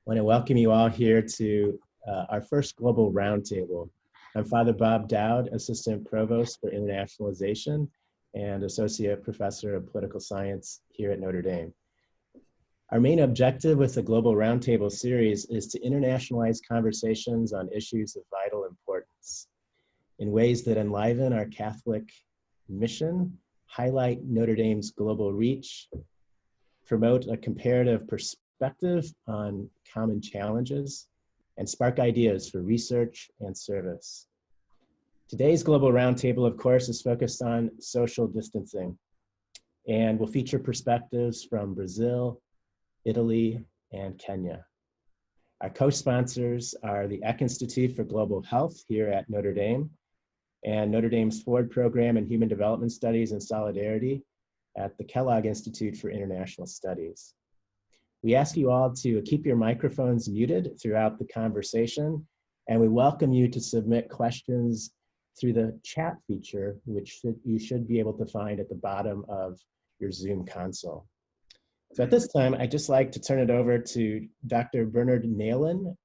want to welcome you all here to our first global roundtable. I'm Father Bob Dowd, Assistant Provost for Internationalization and Associate Professor of Political Science here at Notre Dame. Our main objective with the Global Roundtable series is to internationalize conversations on issues of vital importance in ways that enliven our Catholic mission, highlight Notre Dame's global reach, promote a comparative perspective on common challenges, and spark ideas for research and service. Today's Global Roundtable, of course, is focused on social distancing and will feature perspectives from Brazil, Italy, and Kenya. Our co-sponsors are the Eck Institute for Global Health here at Notre Dame and Notre Dame's Ford Program in Human Development Studies and Solidarity at the Kellogg Institute for International Studies. We ask you all to keep your microphones muted throughout the conversation, and we welcome you to submit questions through the chat feature, which you should be able to find at the bottom of your Zoom console. So at this time, I'd just like to turn it over to Dr. Bernard Nahlen,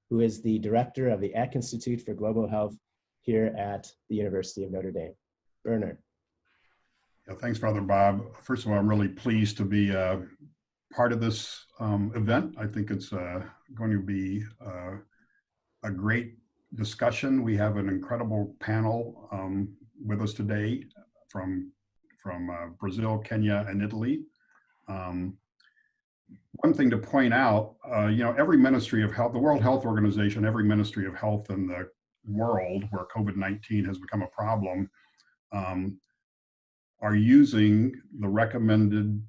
who is the director of the Eck Institute for Global Health here at the University of Notre Dame. Bernard. Yeah, thanks, Father Bob. First of all, I'm really pleased to be part of this event. I think it's going to be a great discussion. We have an incredible panel with us today from Brazil, Kenya, and Italy. One thing to point out, every Ministry of Health, the World Health Organization, every Ministry of Health in the world where COVID-19 has become a problem, are using the recommended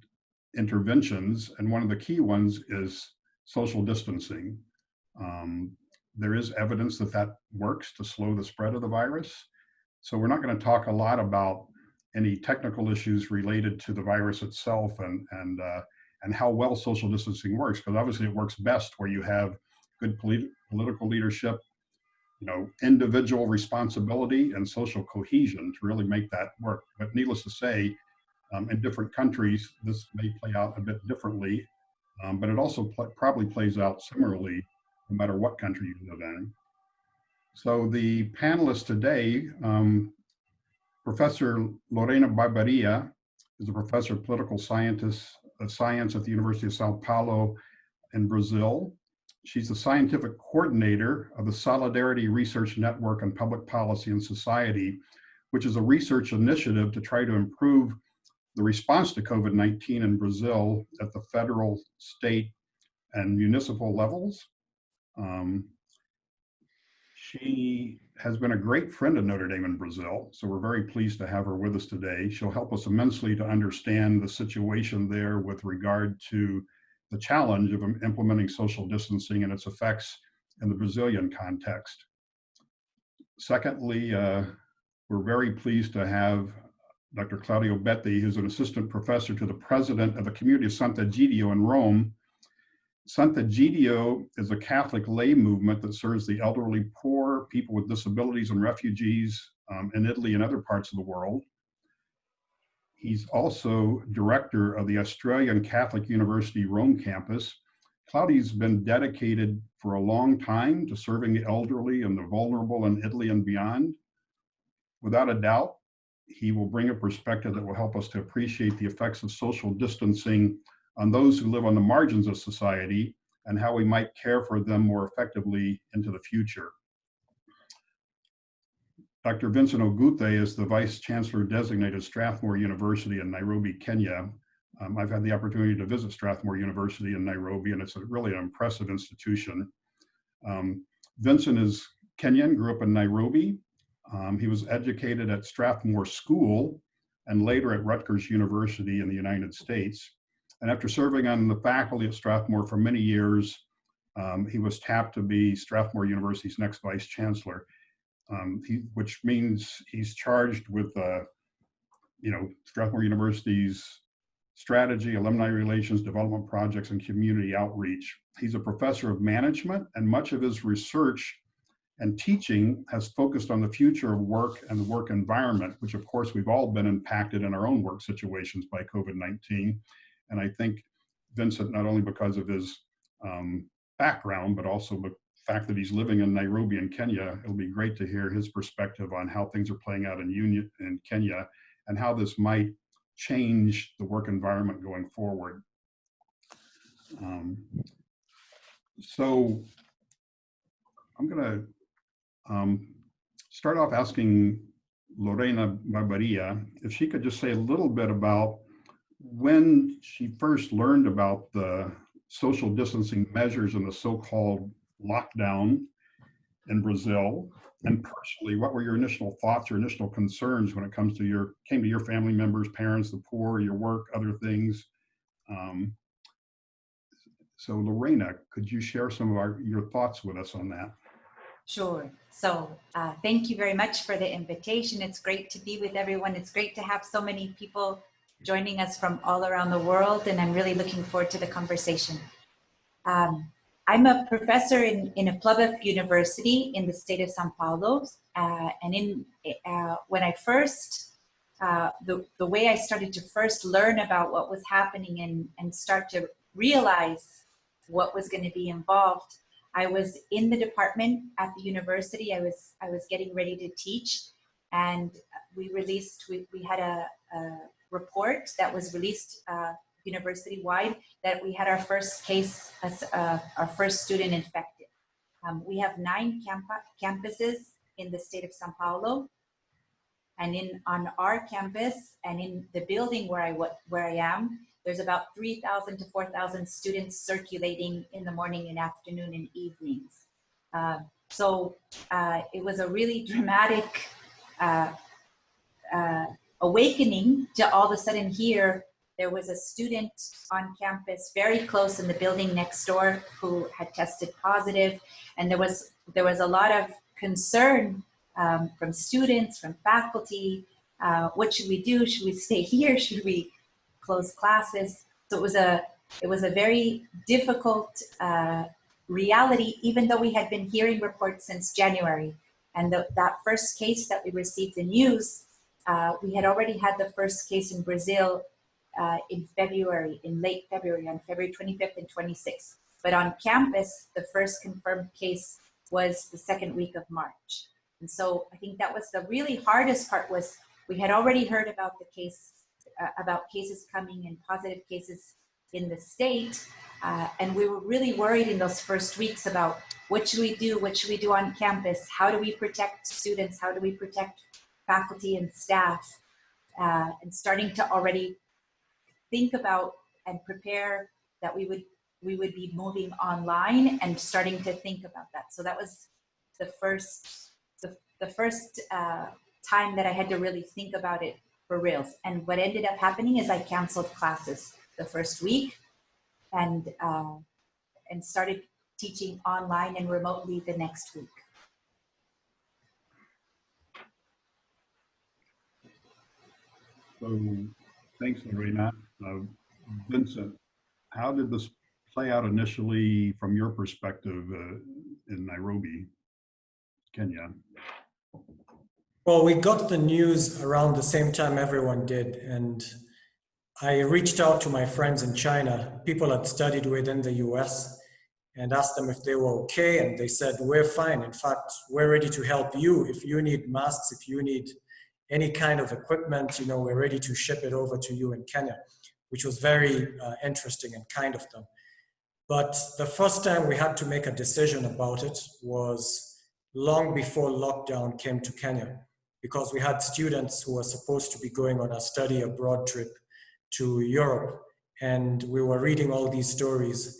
interventions, and one of the key ones is social distancing. There is evidence that that works to slow the spread of the virus. So we're not going to talk a lot about any technical issues related to the virus itself and how well social distancing works, because obviously it works best where you have good political leadership, individual responsibility and social cohesion to really make that work. But needless to say, in different countries, this may play out a bit differently, but it also probably plays out similarly no matter what country you live in. So the panelists today, Professor Lorena Barbaria is a professor of political science at the University of Sao Paulo in Brazil. She's the scientific coordinator of the Solidarity Research Network on Public Policy and Society, which is a research initiative to try to improve the response to COVID-19 in Brazil at the federal, state, and municipal levels. She has been a great friend of Notre Dame in Brazil, so we're very pleased to have her with us today. She'll help us immensely to understand the situation there with regard to the challenge of implementing social distancing and its effects in the Brazilian context. Secondly, we're very pleased to have Dr. Claudio Betti, who's an assistant professor to the president of the community of Sant'Egidio in Rome. Sant'Egidio is a Catholic lay movement that serves the elderly poor, people with disabilities, and refugees in Italy and other parts of the world. He's also director of the Australian Catholic University Rome campus. Claudio's been dedicated for a long time to serving the elderly and the vulnerable in Italy and beyond. Without a doubt, he will bring a perspective that will help us to appreciate the effects of social distancing on those who live on the margins of society and how we might care for them more effectively into the future. Dr. Vincent Ogute is the Vice Chancellor Designate at Strathmore University in Nairobi, Kenya. I've had the opportunity to visit Strathmore University in Nairobi, and it's really an impressive institution. Vincent is Kenyan, grew up in Nairobi. He was educated at Strathmore School and later at Rutgers University in the United States. And after serving on the faculty at Strathmore for many years, he was tapped to be Strathmore University's next Vice Chancellor. Which means he's charged with, Strathmore University's strategy, alumni relations, development projects, and community outreach. He's a professor of management, and much of his research and teaching has focused on the future of work and the work environment, which of course we've all been impacted in our own work situations by COVID-19. And I think Vincent, not only because of his background, but also the fact that he's living in Nairobi in Kenya. It'll be great to hear his perspective on how things are playing out in Kenya and how this might change the work environment going forward. So I'm going to start off asking Lorena Barbaria if she could just say a little bit about when she first learned about the social distancing measures and the so-called lockdown in Brazil, and personally, what were your initial thoughts or initial concerns when it comes to your family members, parents, the poor, your work, other things? So Lorena, could you share some of your thoughts with us on that? Sure. So thank you very much for the invitation. It's great to be with everyone. It's great to have so many people joining us from all around the world, and I'm really looking forward to the conversation. I'm a professor in a public university in the state of Sao Paulo, and when I first, the way I started to first learn about what was happening and start to realize what was going to be involved, I was in the department at the university. I was getting ready to teach, and we had a report that was released university-wide that we had our first case, our first student infected. We have 9 campuses in the state of Sao Paulo, and on our campus and in the building where I am, there's about 3,000 to 4,000 students circulating in the morning and afternoon and evenings. So it was a really dramatic awakening to all of a sudden hear there was a student on campus very close in the building next door who had tested positive. And there was a lot of concern from students, from faculty. What should we do? Should we stay here? Should we close classes? So it was a very difficult reality, even though we had been hearing reports since January. And that first case that we received the news, we had already had the first case in Brazil in late February, on February 25th and 26th. But on campus, the first confirmed case was the second week of March. And so I think that was the really hardest part. Was we had already heard about the case, about cases coming and positive cases in the state. And we were really worried in those first weeks about what should we do? What should we do on campus? How do we protect students? How do we protect faculty and staff? And starting to already think about and prepare that we would be moving online and starting to think about that. So that was the first time that I had to really think about it for reals. And what ended up happening is I canceled classes the first week and started teaching online and remotely the next week. So thanks, Lorena. Vincent, how did this play out initially from your perspective in Nairobi, Kenya? Well, we got the news around the same time everyone did, and I reached out to my friends in China, people I'd studied with in the US, and asked them if they were okay, and they said, we're fine. In fact, we're ready to help you. If you need masks, if you need any kind of equipment, we're ready to ship it over to you in Kenya, which was very interesting and kind of them. But the first time we had to make a decision about it was long before lockdown came to Kenya, because we had students who were supposed to be going on a study abroad trip to Europe. And we were reading all these stories,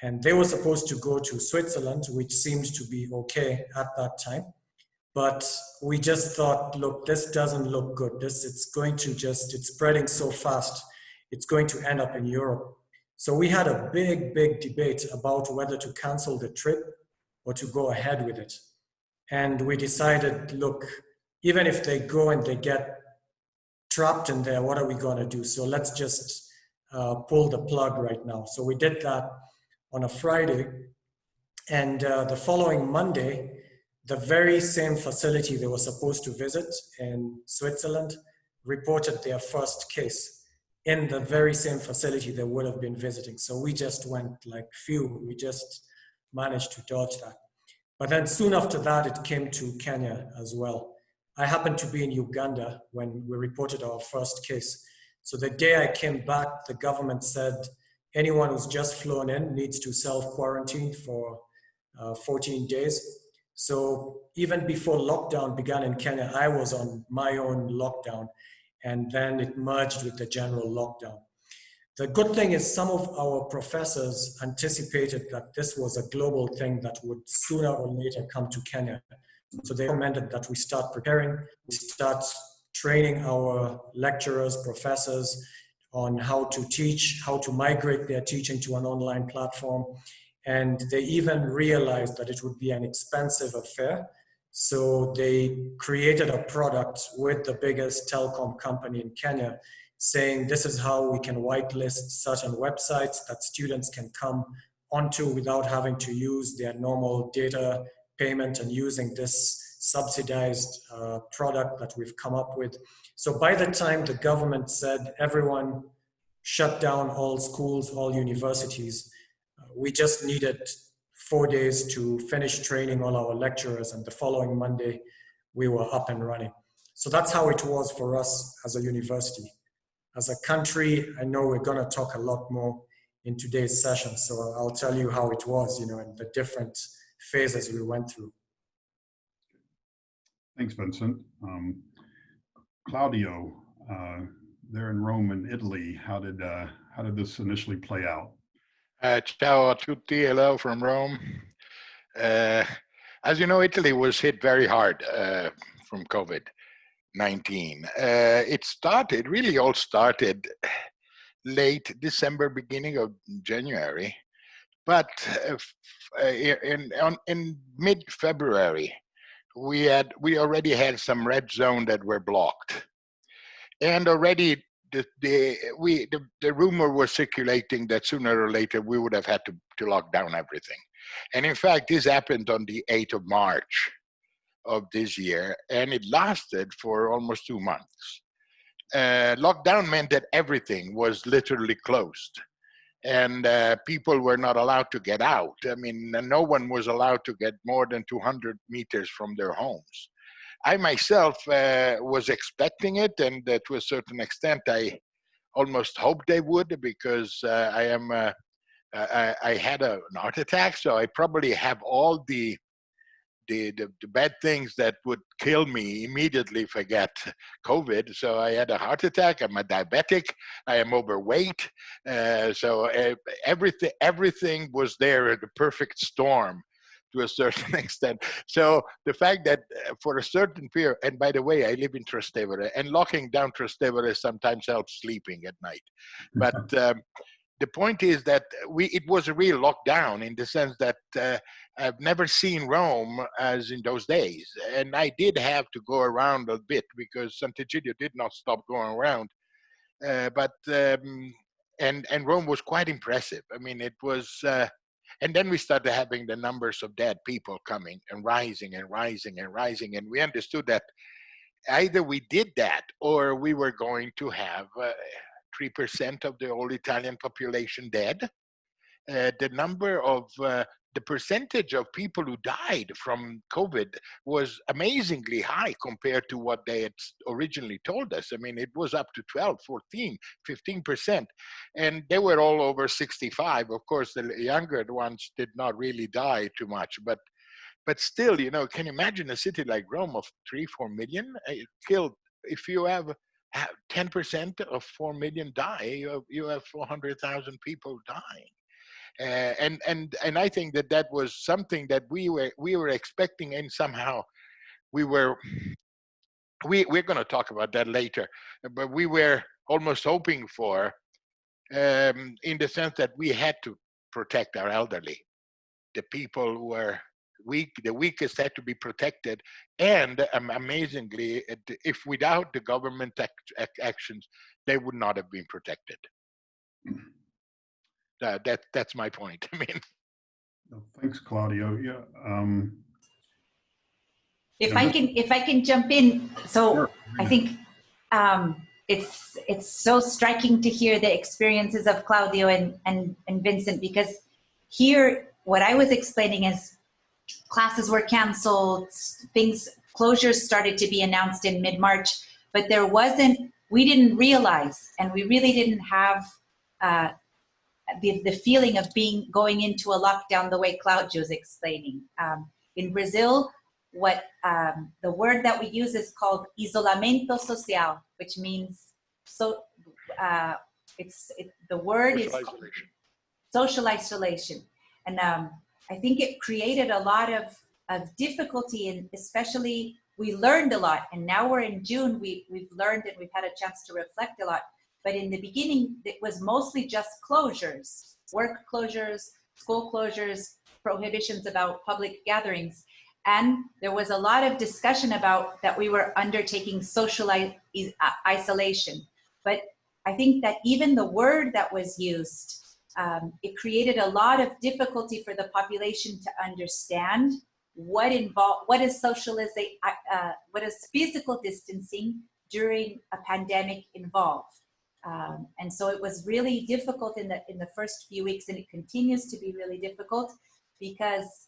and they were supposed to go to Switzerland, which seemed to be okay at that time. But we just thought, look, this doesn't look good. It's spreading so fast. It's going to end up in Europe. So we had a big, big debate about whether to cancel the trip or to go ahead with it. And we decided, look, even if they go and they get trapped in there, what are we going to do? So let's just pull the plug right now. So we did that on a Friday. And the following Monday, the very same facility they were supposed to visit in Switzerland reported their first case in the very same facility they would have been visiting. So we just went like, phew, we just managed to dodge that. But then soon after that, it came to Kenya as well. I happened to be in Uganda when we reported our first case. So the day I came back, the government said anyone who's just flown in needs to self-quarantine for 14 days. So even before lockdown began in Kenya, I was on my own lockdown, and then it merged with the general lockdown. The good thing is some of our professors anticipated that this was a global thing that would sooner or later come to Kenya. So they recommended that we start preparing, we start training our lecturers, professors on how to teach, how to migrate their teaching to an online platform. And they even realized that it would be an expensive affair. So they created a product with the biggest telecom company in Kenya, saying this is how we can whitelist certain websites that students can come onto without having to use their normal data payment and using this subsidized product that we've come up with. So by the time the government said everyone shut down all schools, all universities, we just needed 4 days to finish training all our lecturers, and the following Monday we were up and running. So that's how it was for us as a university. As a country, I know we're going to talk a lot more in today's session, so I'll tell you how it was, and the different phases we went through. Thanks, Vincent. Claudio, there in Rome and Italy, how did this initially play out? Ciao a tutti, hello from Rome. As you know, Italy was hit very hard from COVID-19. It really all started late December, beginning of January. But in mid-February, we already had some red zone that were blocked. And already the rumor was circulating that sooner or later we would have had to lock down everything. And in fact, this happened on the 8th of March of this year, and it lasted for almost 2 months. Lockdown meant that everything was literally closed, and people were not allowed to get out. I mean, no one was allowed to get more than 200 meters from their homes. I myself was expecting it, and to a certain extent, I almost hoped they would, because I had an heart attack, so I probably have all the bad things that would kill me immediately if I get COVID. So I had a heart attack. I'm a diabetic. I am overweight. So everything was there at the perfect storm, to a certain extent. So the fact that for a certain period, and by the way, I live in Trastevere, and locking down Trastevere sometimes helps sleeping at night. But the point is that it was a real lockdown, in the sense that I've never seen Rome as in those days. And I did have to go around a bit, because Sant'Egidio did not stop going around. And Rome was quite impressive. I mean, it was, and then we started having the numbers of dead people coming and rising and rising and rising. And we understood that either we did that, or we were going to have 3% of the whole Italian population dead. The percentage of people who died from COVID was amazingly high compared to what they had originally told us. I mean, it was up to 12, 14, 15%. And they were all over 65. Of course, the younger ones did not really die too much. But still, can you imagine a city like Rome of 3-4 million? It killed, if you have 10% of 4 million die, you have 400,000 people dying. And I think that was something that we were expecting, and somehow we're going to talk about that later, but we were almost hoping for, in the sense that we had to protect our elderly. The people who were weak, the weakest, had to be protected, and amazingly, if without the government actions, they would not have been protected. That's my point. I mean, thanks, Claudio. Yeah. If I can jump in, so sure. I think it's so striking to hear the experiences of Claudio and Vincent, because here what I was explaining is classes were canceled, closures started to be announced in mid-March, but we didn't realize, and we really didn't have the feeling of going into a lockdown the way Claudio was explaining. In Brazil, what the word that we use is called isolamento social, which means the word is social isolation. And I think it created a lot of difficulty, and especially we learned a lot. And now we're in June, we've learned and we've had a chance to reflect a lot. But in the beginning, it was mostly just closures, work closures, school closures, prohibitions about public gatherings. And there was a lot of discussion about that we were undertaking social isolation. But I think that even the word that was used, it created a lot of difficulty for the population to understand what is physical distancing during a pandemic involve. And so it was really difficult in the first few weeks, and it continues to be really difficult because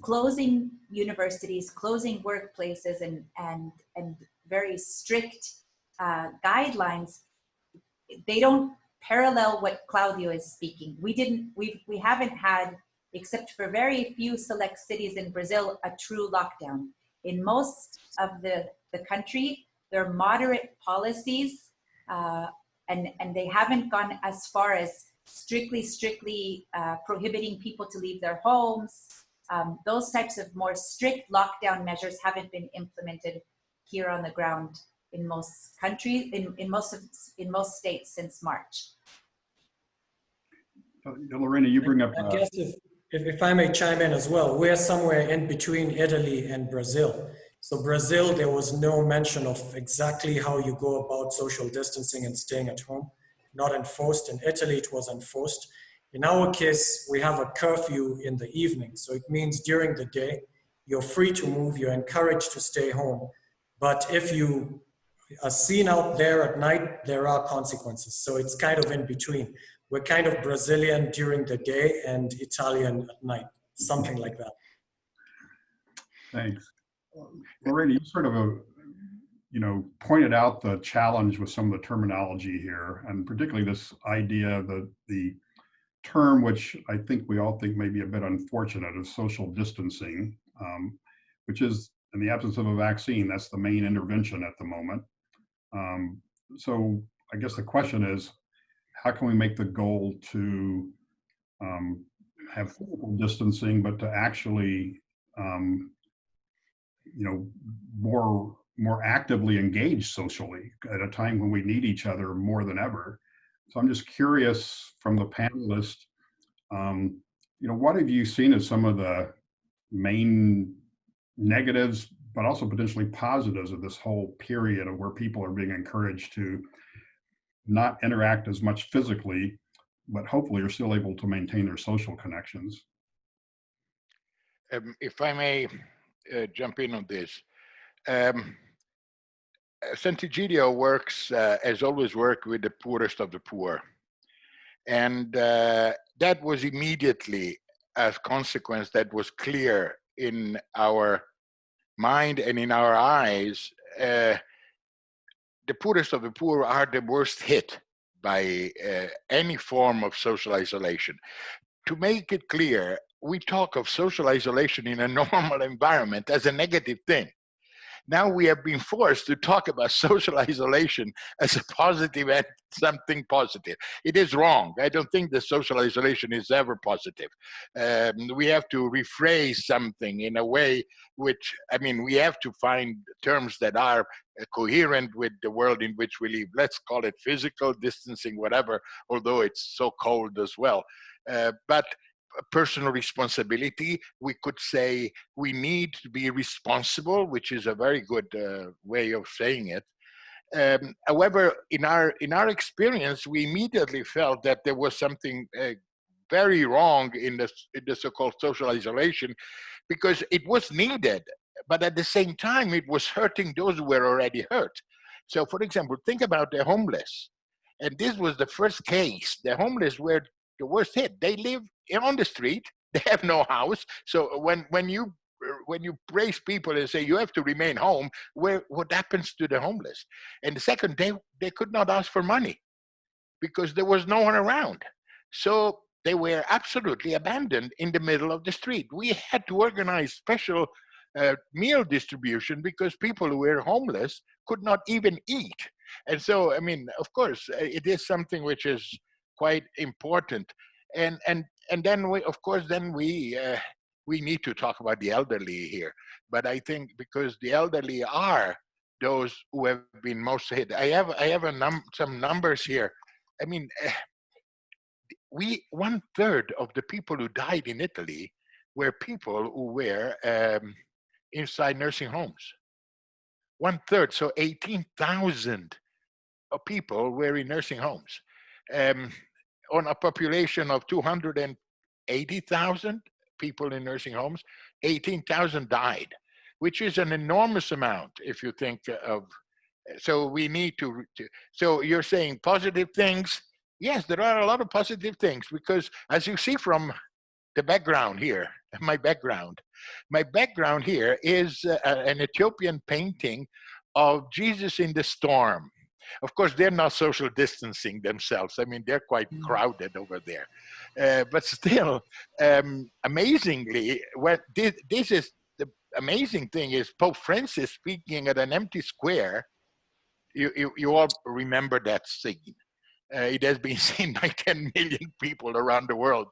closing universities, closing workplaces, and very strict guidelines, they don't parallel what Claudio is speaking. We haven't had, except for very few select cities in Brazil, a true lockdown. In most of the country, there are moderate policies, and they haven't gone as far as strictly prohibiting people to leave their homes. Those types of more strict lockdown measures haven't been implemented here on the ground in most countries, in most states since March. Lorena, you bring up. I guess if I may chime in as well, we're somewhere in between Italy and Brazil. So Brazil, there was no mention of exactly how you go about social distancing and staying at home, not enforced. In Italy, it was enforced. In our case, we have a curfew in the evening. So it means during the day, you're free to move, you're encouraged to stay home. But if you are seen out there at night, there are consequences. So it's kind of in between. We're kind of Brazilian during the day and Italian at night, something like that. Thanks. Lorena, you sort of pointed out the challenge with some of the terminology here, and particularly this idea that the term, which I think we all think may be a bit unfortunate, of social distancing, which is, in the absence of a vaccine, that's the main intervention at the moment. So I guess the question is, how can we make the goal to have physical distancing, but to actually, more actively engage socially at a time when we need each other more than ever? So I'm just curious from the panelists, what have you seen as some of the main negatives, but also potentially positives of this whole period of where people are being encouraged to not interact as much physically, but hopefully are still able to maintain their social connections? If I may jump in on this. Sant'Egidio has always worked with the poorest of the poor. And that was immediately a consequence that was clear in our mind and in our eyes. The poorest of the poor are the worst hit by any form of social isolation. To make it clear, we talk of social isolation in a normal environment as a negative thing. Now we have been forced to talk about social isolation as a positive and something positive. It is wrong. I don't think the social isolation is ever positive. We have to rephrase something in a way which, we have to find terms that are coherent with the world in which we live. Let's call it physical distancing, whatever, although it's so cold as well. But personal responsibility, we could say we need to be responsible, which is a very good way of saying it. However, in our experience, we immediately felt that there was something very wrong in the so-called social isolation, because it was needed, but at the same time, it was hurting those who were already hurt. So, for example, think about the homeless. And this was the first case. The homeless were the worst hit. They live on the street. They have no house. So when you praise people and say you have to remain home, what happens to the homeless? And the second, they could not ask for money because there was no one around. So they were absolutely abandoned in the middle of the street. We had to organize special meal distribution because people who were homeless could not even eat. And so, I mean, of course, it is something which is quite important. And then we need to talk about the elderly here. But I think because the elderly are those who have been most hit. I have some numbers here. I mean, 1/3 of the people who died in Italy were people who were inside nursing homes. 1/3, so 18,000 people were in nursing homes. On a population of 280,000 people in nursing homes, 18,000 died, which is an enormous amount if you think of. So we need to. So you're saying positive things. Yes, there are a lot of positive things because, as you see from the background here, my background here is an Ethiopian painting of Jesus in the storm. Of course, they're not social distancing themselves. I mean, they're quite crowded over there. But still, amazingly, this is the amazing thing is Pope Francis speaking at an empty square. You all remember that scene. It has been seen by 10 million people around the world.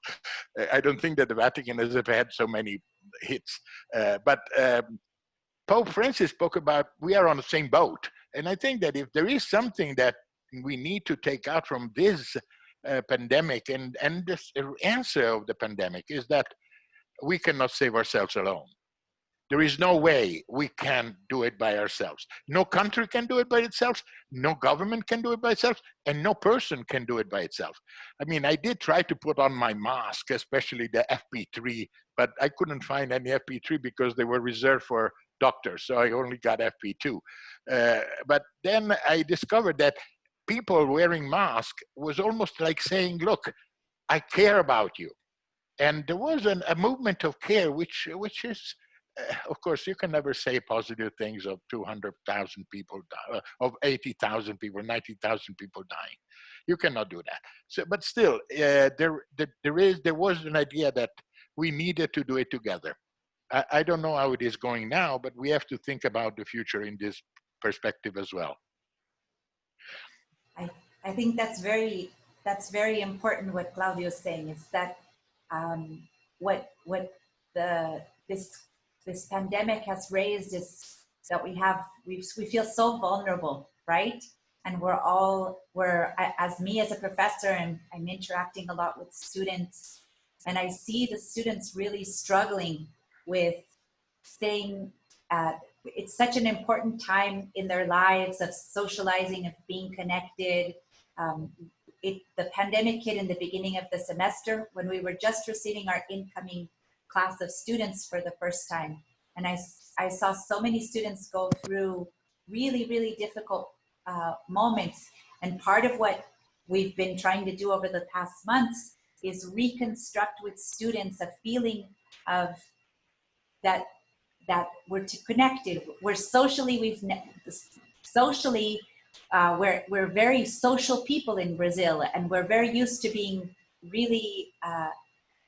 I don't think that the Vatican has ever had so many hits. But Pope Francis spoke about we are on the same boat. And I think that if there is something that we need to take out from this pandemic and the answer of the pandemic is that we cannot save ourselves alone. There is no way we can do it by ourselves. No country can do it by itself. No government can do it by itself. And no person can do it by itself. I mean, I did try to put on my mask, especially the FP3, but I couldn't find any FP3 because they were reserved for doctors. So I only got FP2. But then I discovered that people wearing masks was almost like saying, look, I care about you. And there was a movement of care, which is, of course, you can never say positive things of 200,000 people, of 80,000 people, 90,000 people dying. You cannot do that. So, but still, there was an idea that we needed to do it together. I don't know how it is going now, but we have to think about the future in this perspective as well. I think that's very important. What Claudio is saying is that this pandemic has raised is that we feel so vulnerable, right? And as me as a professor, and I'm interacting a lot with students, and I see the students really struggling with staying it's such an important time in their lives of socializing, of being connected. The pandemic hit in the beginning of the semester when we were just receiving our incoming class of students for the first time. And I saw so many students go through really, really difficult moments. And part of what we've been trying to do over the past months is reconstruct with students a feeling of that we're connected. We're we're very social people in Brazil, and we're very used to being really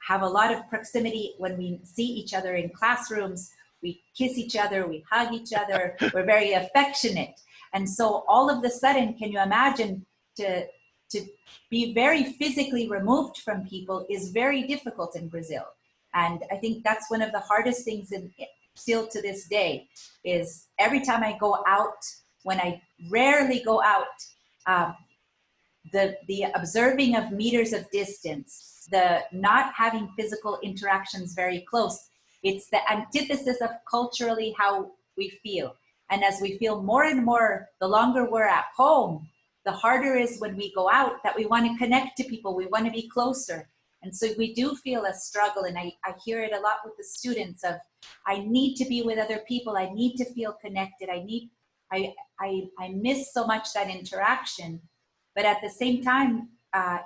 have a lot of proximity when we see each other in classrooms. We kiss each other, we hug each other, we're very affectionate. And so all of a sudden, can you imagine to be very physically removed from people is very difficult in Brazil. And I think that's one of the hardest things still to this day is every time I go out, when I rarely go out, the observing of meters of distance, the not having physical interactions very close, it's the antithesis of culturally how we feel. And as we feel more and more, the longer we're at home, the harder it is when we go out that we want to connect to people, we want to be closer. And so we do feel a struggle, and I hear it a lot with the students of, I need to be with other people, I need to feel connected, I miss so much that interaction. But at the same time,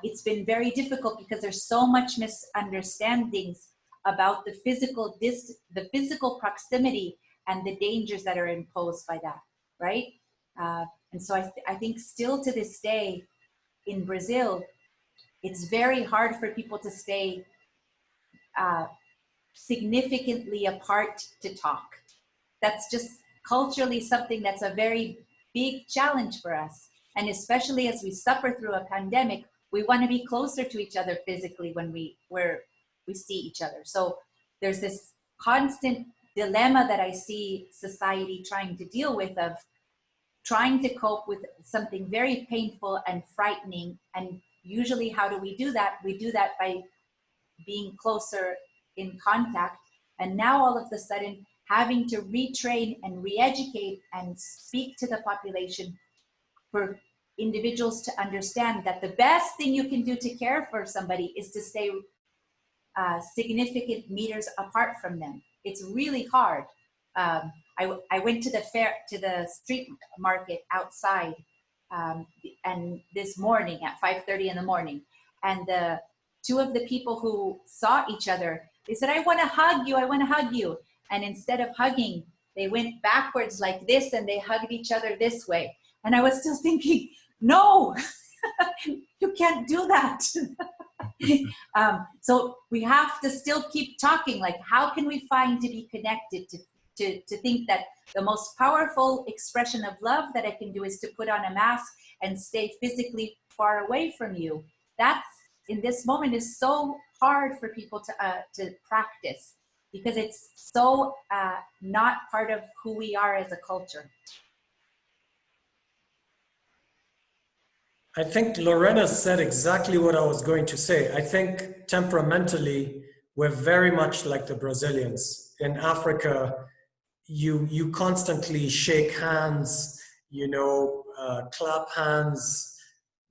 it's been very difficult because there's so much misunderstandings about the physical proximity and the dangers that are imposed by that, right? And so I think still to this day in Brazil, it's very hard for people to stay significantly apart to talk. That's just culturally something that's a very big challenge for us. And especially as we suffer through a pandemic, we want to be closer to each other physically when we see each other. So there's this constant dilemma that I see society trying to deal with, of trying to cope with something very painful and frightening. And usually how do we do that? We do that by being closer in contact. And now all of a sudden having to retrain and re-educate and speak to the population for individuals to understand that the best thing you can do to care for somebody is to stay significant meters apart from them. It's really hard. I went to the street market outside and this morning at 5:30 in the morning, and the two of the people who saw each other, they said, "I want to hug you, I want to hug you." And instead of hugging, they went backwards like this and they hugged each other this way. And I was still thinking, no, you can't do that. So we have to still keep talking, like, how can we find to be connected, to think that the most powerful expression of love that I can do is to put on a mask and stay physically far away from you. That's, in this moment, is so hard for people to practice, because it's so not part of who we are as a culture. I think Lorena said exactly what I was going to say. I think temperamentally, we're very much like the Brazilians. In Africa, you constantly shake hands, clap hands.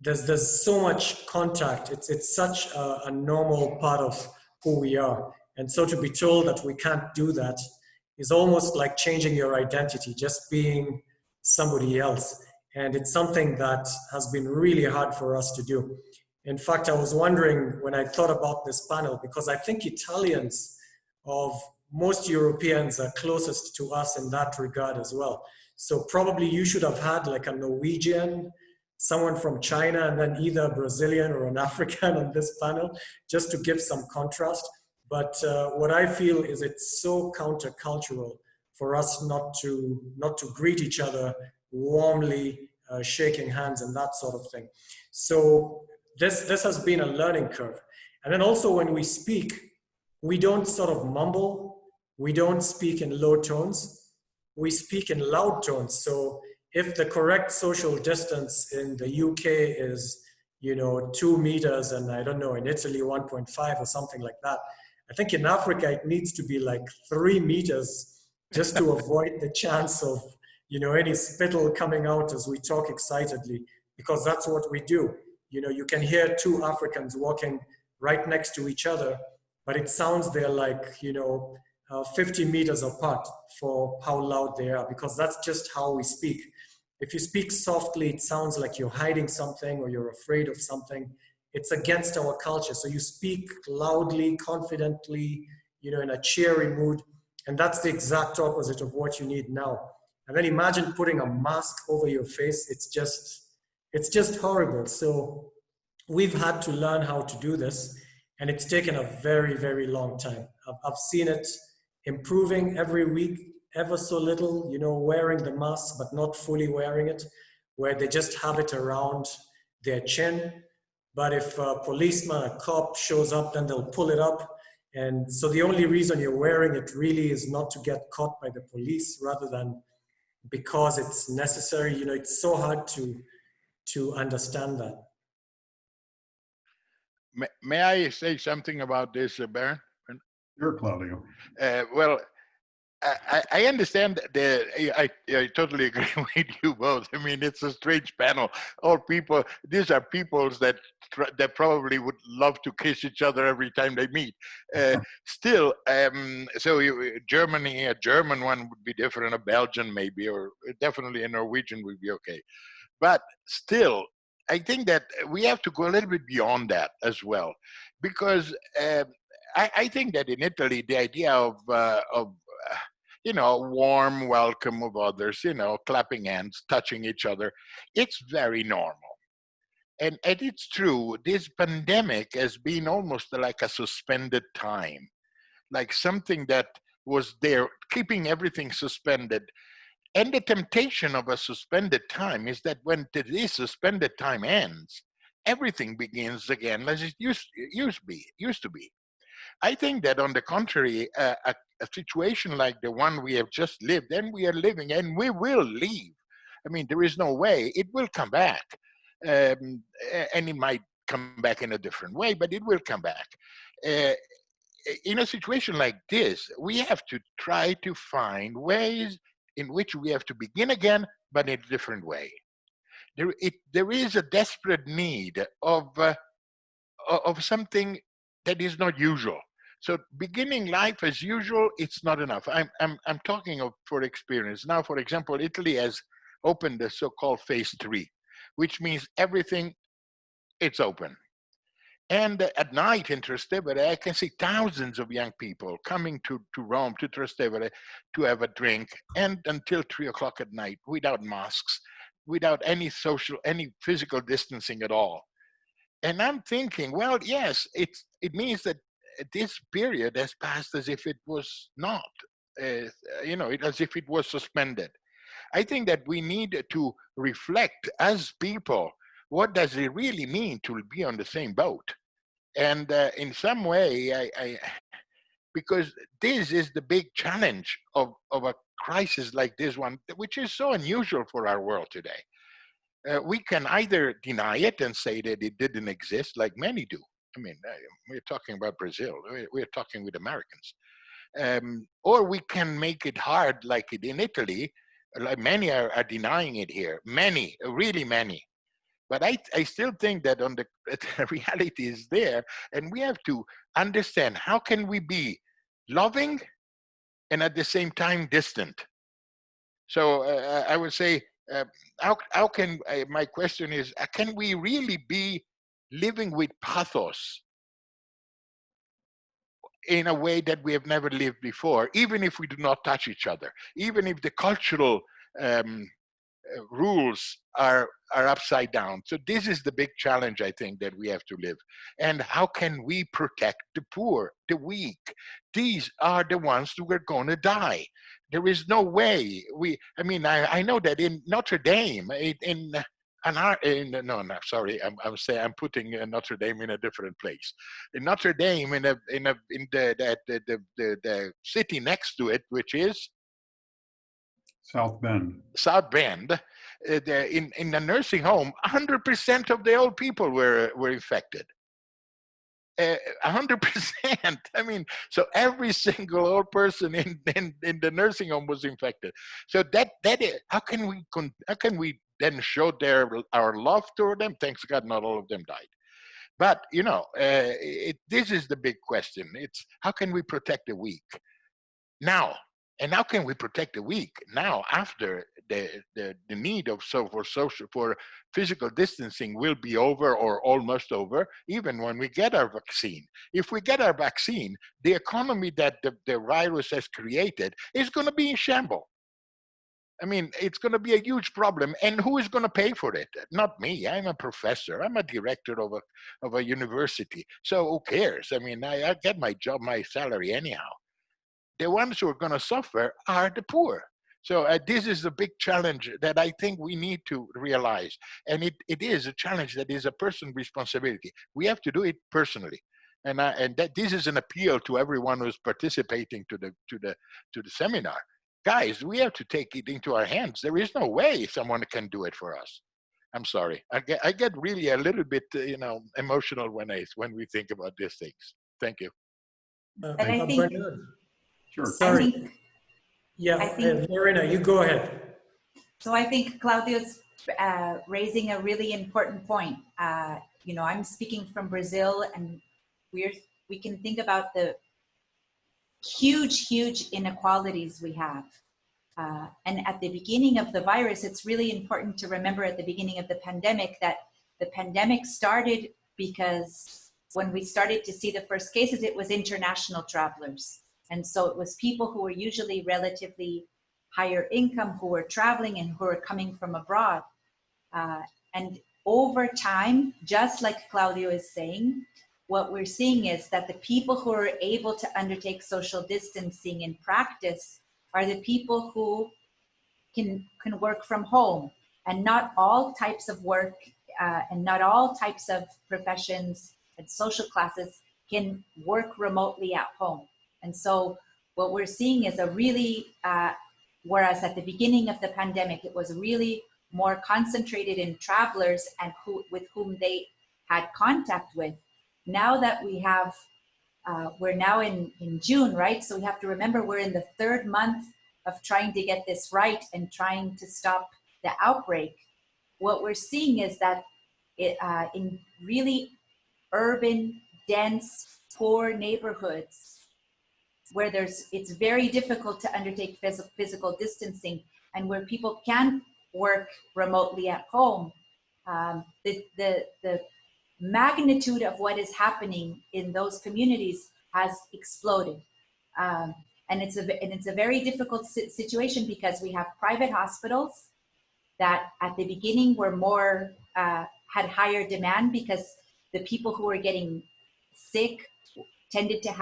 There's so much contact. It's such a normal part of who we are. And so to be told that we can't do that is almost like changing your identity, just being somebody else. And it's something that has been really hard for us to do. In fact, I was wondering when I thought about this panel, because I think Italians of most Europeans are closest to us in that regard as well. So probably you should have had like a Norwegian, someone from China, and then either a Brazilian or an African on this panel, just to give some contrast. But what I feel is it's so countercultural for us not to greet each other warmly, shaking hands and that sort of thing. So this has been a learning curve. And then also when we speak, we don't sort of mumble, we don't speak in low tones, we speak in loud tones. So if the correct social distance in the UK is 2 meters, and I don't know, in Italy 1.5 or something like that, I think in Africa it needs to be like 3 meters just to avoid the chance of any spittle coming out as we talk excitedly, because that's what we do. You can hear 2 Africans walking right next to each other, but it sounds they're like 50 meters apart for how loud they are, because that's just how we speak. If you speak softly, it sounds like you're hiding something or you're afraid of something. It's against our culture. So you speak loudly, confidently, in a cheery mood. And that's the exact opposite of what you need now. And then imagine putting a mask over your face. It's just horrible. So we've had to learn how to do this. And it's taken a very, very long time. I've seen it improving every week, ever so little, wearing the mask, but not fully wearing it, where they just have it around their chin. But if a policeman, a cop shows up, then they'll pull it up. And so the only reason you're wearing it really is not to get caught by the police, rather than because it's necessary. It's so hard to understand that. May I say something about this, Bern? Sure, Claudio. Well, I understand I totally agree with you both. I mean, it's a strange panel. All people, these are peoples that probably would love to kiss each other every time they meet. Still, so Germany, a German one would be different, a Belgian maybe, or definitely a Norwegian would be okay. But still, I think that we have to go a little bit beyond that as well, because I think that in Italy, the idea of you know, warm welcome of others, you know, clapping hands, touching each other, it's very normal. And it's true, this pandemic has been almost like a suspended time, like something that was there, keeping everything suspended. And the temptation of a suspended time is that when this suspended time ends, everything begins again as it used to be. I think that on the contrary, a situation like the one we have just lived and we are living and we will leave. I mean, there is no way, it will come back. And it might come back in a different way, but it will come back. In a situation like this, we have to try to find ways in which we have to begin again, but in a different way. There is a desperate need of something that is not usual. So beginning life as usual, it's not enough. I'm talking of for experience. Now, for example, Italy has opened the so-called phase 3, which means everything, it's open. And at night in Trastevere, I can see thousands of young people coming to Rome, to Trastevere, to have a drink, and until 3 o'clock at night, without masks, without any physical distancing at all. And I'm thinking, well, yes, it means that this period has passed as if it was not, you know, as if it was suspended. I think that we need to reflect as people, what does it really mean to be on the same boat? And in some way, because this is the big challenge of a crisis like this one, which is so unusual for our world today. We can either deny it and say that it didn't exist, like many do. I mean, we're talking about Brazil, we're talking with Americans. Or we can make it hard, like it in Italy, like many are denying it here, many, really many. But I still think that the reality is there, and we have to understand how can we be loving and at the same time distant. So I would say, how can, my question is, can we really be living with pathos in a way that we have never lived before, even if we do not touch each other, even if the cultural rules are upside down? So this is the big challenge, I think, that we have to live. And how can we protect the poor, the weak? These are the ones who are going to die. There is no way I mean, I know that in Notre Dame, I'm putting Notre Dame in a different place. In Notre Dame, in the city next to it, which is South Bend. South Bend, in the nursing home, 100% of the old people were infected. 100%. I mean, so every single old person in the nursing home was infected. So that is, how can we then show our love toward them? Thanks God, not all of them died. But you know, this is the big question. It's how can we protect the weak now? And how can we protect the weak now after the need for physical distancing will be over or almost over, even when we get our vaccine? If we get our vaccine, the economy that the virus has created is going to be in shambles. I mean, it's going to be a huge problem. And who is going to pay for it? Not me. I'm a professor. I'm a director of a university. So who cares? I mean, I get my job, my salary anyhow. The ones who are going to suffer are the poor. So this is a big challenge that I think we need to realize. And it is a challenge that is a person's responsibility. We have to do it personally. And that this is an appeal to everyone who's participating to the seminar. Guys, we have to take it into our hands. There is no way someone can do it for us. I'm sorry. I get really a little bit, emotional when we think about these things. Thank you. And I think, Bernard. Sure. Sorry. Lorena, you go ahead. So I think Claudio's raising a really important point. I'm speaking from Brazil, and we can think about the huge inequalities we have. And at the beginning of the virus, it's really important to remember at the beginning of the pandemic that the pandemic started because when we started to see the first cases, it was international travelers. And so it was people who were usually relatively higher income, who were traveling and who were coming from abroad. And over time, just like Claudio is saying, what we're seeing is that the people who are able to undertake social distancing in practice are the people who can work from home. And not all types of work and not all types of professions and social classes can work remotely at home. And so what we're seeing is a really, whereas at the beginning of the pandemic, it was really more concentrated in travelers and with whom they had contact with. Now that we have, we're now in June, right? So we have to remember we're in the third month of trying to get this right and trying to stop the outbreak. What we're seeing is that in really urban, dense, poor neighborhoods where it's very difficult to undertake physical distancing and where people can work remotely at home, the magnitude of what is happening in those communities has exploded. And it's a very difficult situation because we have private hospitals that at the beginning were more, had higher demand because the people who were getting sick tended to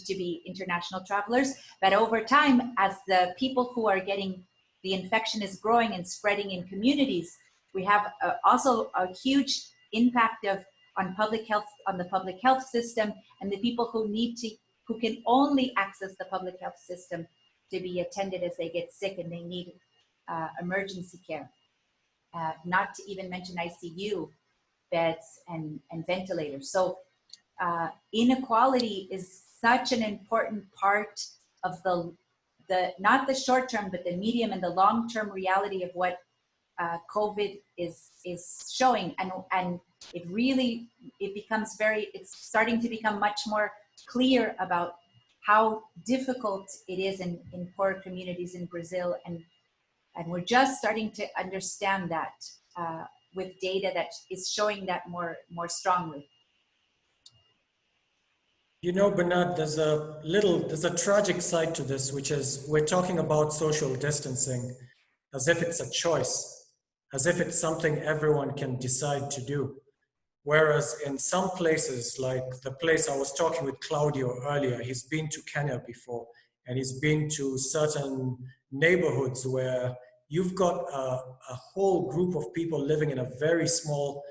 be international travelers. But over time, as the people who are getting, the infection is growing and spreading in communities, we have also a huge impact on the public health system and the people who can only access the public health system to be attended as they get sick and they need emergency care. Not to even mention ICU beds and ventilators. So inequality is such an important part of the not the short term, but the medium and the long term reality of what COVID is showing, and it's starting to become much more clear about how difficult it is in poor communities in Brazil, and we're just starting to understand that with data that is showing that more strongly. You know, Bernard, there's a tragic side to this, which is we're talking about social distancing as if it's a choice, as if it's something everyone can decide to do. Whereas in some places, like the place I was talking with Claudio earlier, he's been to Kenya before, and he's been to certain neighborhoods where you've got a whole group of people living in a very small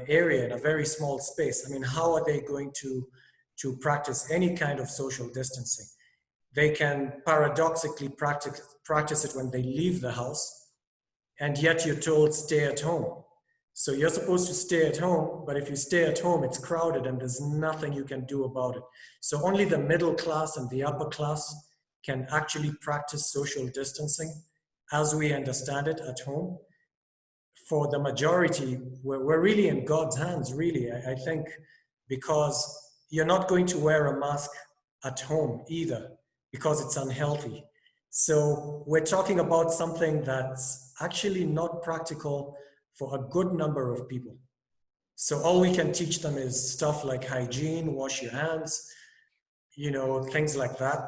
area, in a very small space. I mean, how are they going to practice any kind of social distancing? They can paradoxically practice it when they leave the house, and yet you're told stay at home. So you're supposed to stay at home, but if you stay at home, it's crowded and there's nothing you can do about it. So only the middle class and the upper class can actually practice social distancing as we understand it at home. For the majority, we're really in God's hands, really, I think, because you're not going to wear a mask at home either, because it's unhealthy. So we're talking about something that's actually not practical for a good number of people. So all we can teach them is stuff like hygiene, wash your hands, you know, things like that.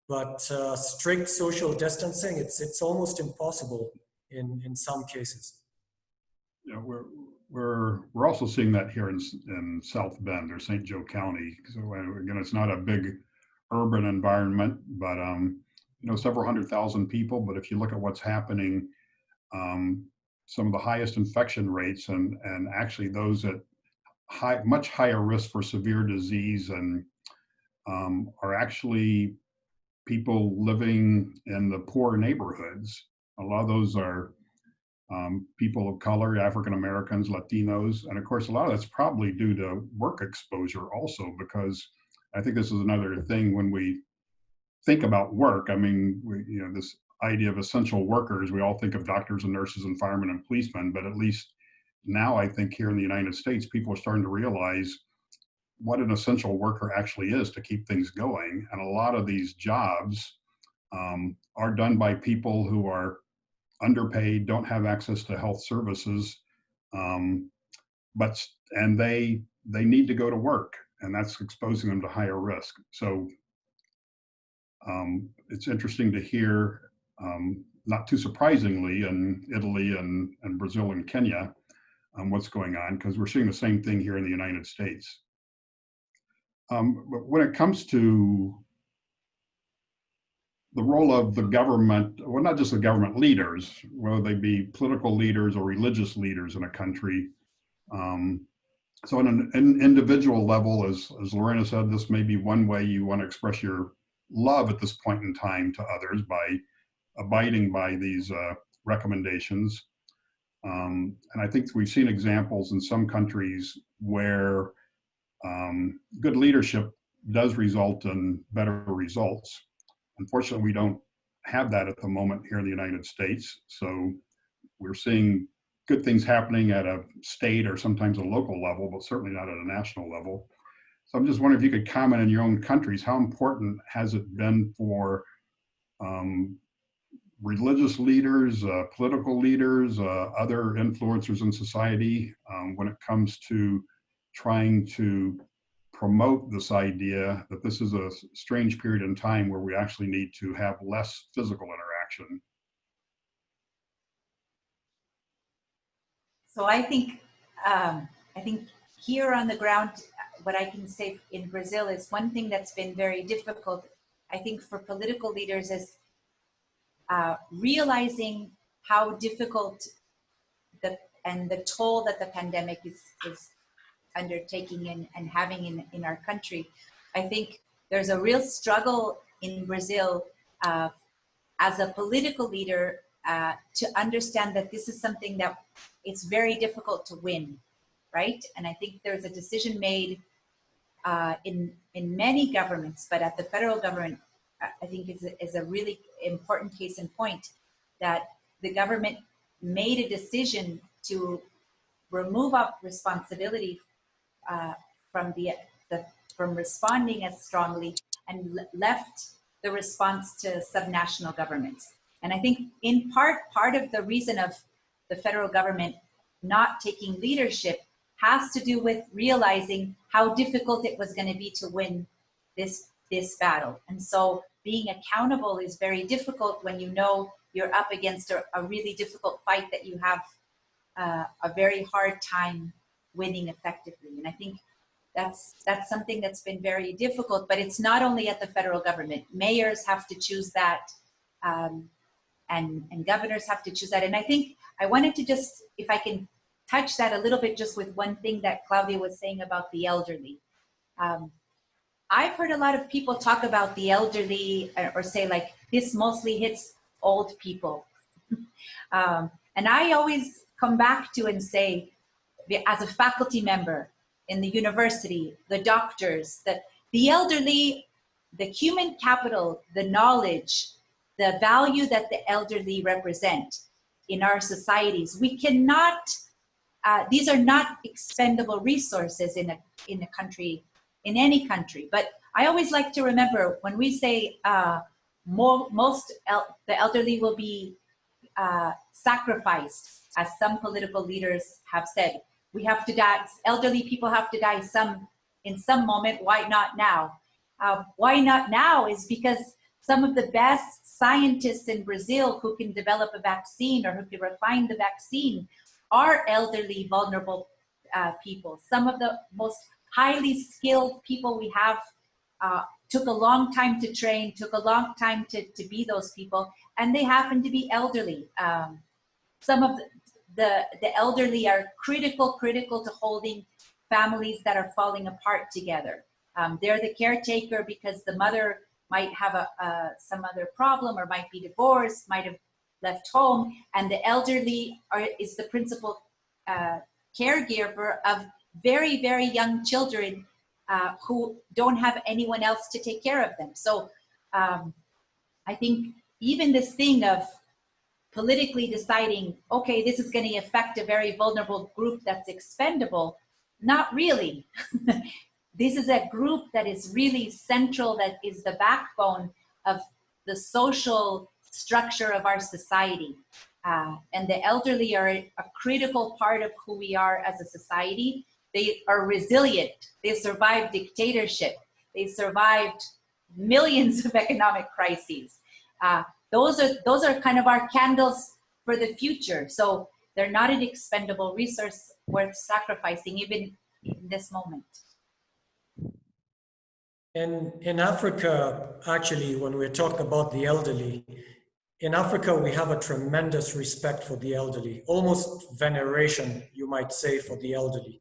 But strict social distancing, it's almost impossible in some cases. You know, we're also seeing that here in South Bend or St. Joe County. So again, it's not a big urban environment, but you know, several 100,000 people. But if you look at what's happening, some of the highest infection rates and actually those at much higher risk for severe disease and are actually people living in the poor neighborhoods. A lot of those are people of color, African Americans, Latinos, and of course a lot of that's probably due to work exposure also, because I think this is another thing when we think about work. I mean, you know, this idea of essential workers, we all think of doctors and nurses and firemen and policemen, but at least now I think here in the United States, people are starting to realize what an essential worker actually is to keep things going. And a lot of these jobs are done by people who are underpaid, don't have access to health services, and they need to go to work, and that's exposing them to higher risk. So it's interesting to hear, not too surprisingly, in Italy and Brazil and Kenya, what's going on, because we're seeing the same thing here in the United States. But when it comes to the role of the government, well, not just the government leaders, whether they be political leaders or religious leaders in a country. So on an individual level, as Lorena said, this may be one way you want to express your love at this point in time to others, by abiding by these recommendations. And I think we've seen examples in some countries where good leadership does result in better results. Unfortunately, we don't have that at the moment here in the United States. So we're seeing good things happening at a state or sometimes a local level, but certainly not at a national level. So I'm just wondering if you could comment in your own countries, how important has it been for religious leaders, political leaders, other influencers in society when it comes to trying to promote this idea that this is a strange period in time where we actually need to have less physical interaction? So I think here on the ground, what I can say in Brazil is one thing that's been very difficult, I think, for political leaders is realizing how difficult and the toll that the pandemic is undertaking and having in our country. I think there's a real struggle in Brazil as a political leader to understand that this is something that it's very difficult to win, right? And I think there's a decision made in many governments, but at the federal government, I think is a really important case in point, that the government made a decision to remove up responsibility from responding as strongly and left the response to subnational governments. And I think in part of the reason of the federal government not taking leadership has to do with realizing how difficult it was going to be to win this battle. And so being accountable is very difficult when you know you're up against a really difficult fight that you have a very hard time winning effectively. And I think that's something that's been very difficult, but it's not only at the federal government. Mayors have to choose that, and governors have to choose that. And I think I wanted to just, if I can touch that a little bit, just with one thing that Claudia was saying about the elderly. I've heard a lot of people talk about the elderly or say like, this mostly hits old people. And I always come back to and say, as a faculty member in the university, the doctors, the elderly, the human capital, the knowledge, the value that the elderly represent in our societies, we cannot, these are not expendable resources in a country, in any country. But I always like to remember when we say the elderly will be sacrificed, as some political leaders have said. We have to die, elderly people have to die in some moment, why not now? Why not now is because some of the best scientists in Brazil who can develop a vaccine or who can refine the vaccine are elderly, vulnerable people. Some of the most highly skilled people we have took a long time to train, took a long time to be those people, and they happen to be elderly. Some of the elderly are critical to holding families that are falling apart together. They're the caretaker because the mother might have some other problem or might be divorced, might have left home, and the elderly is the principal caregiver of very, very young children who don't have anyone else to take care of them. So I think even this thing of politically deciding, okay, this is going to affect a very vulnerable group that's expendable, not really. This is a group that is really central, that is the backbone of the social structure of our society. And the elderly are a critical part of who we are as a society. They are resilient. They survived dictatorship. They survived millions of economic crises. Those are kind of our candles for the future. So they're not an expendable resource worth sacrificing, even in this moment. In Africa, actually, when we're talking about the elderly, in Africa, we have a tremendous respect for the elderly, almost veneration, you might say, for the elderly.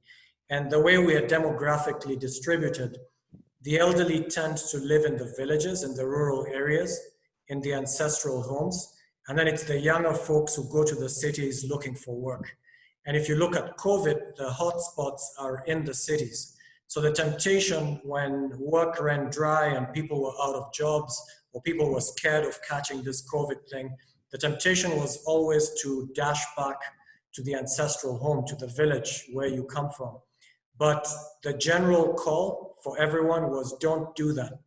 And the way we are demographically distributed, the elderly tend to live in the villages, in the rural areas, in the ancestral homes. And then it's the younger folks who go to the cities looking for work. And if you look at COVID, the hotspots are in the cities. So the temptation when work ran dry and people were out of jobs, or people were scared of catching this COVID thing, the temptation was always to dash back to the ancestral home, to the village where you come from. But the general call for everyone was, don't do that,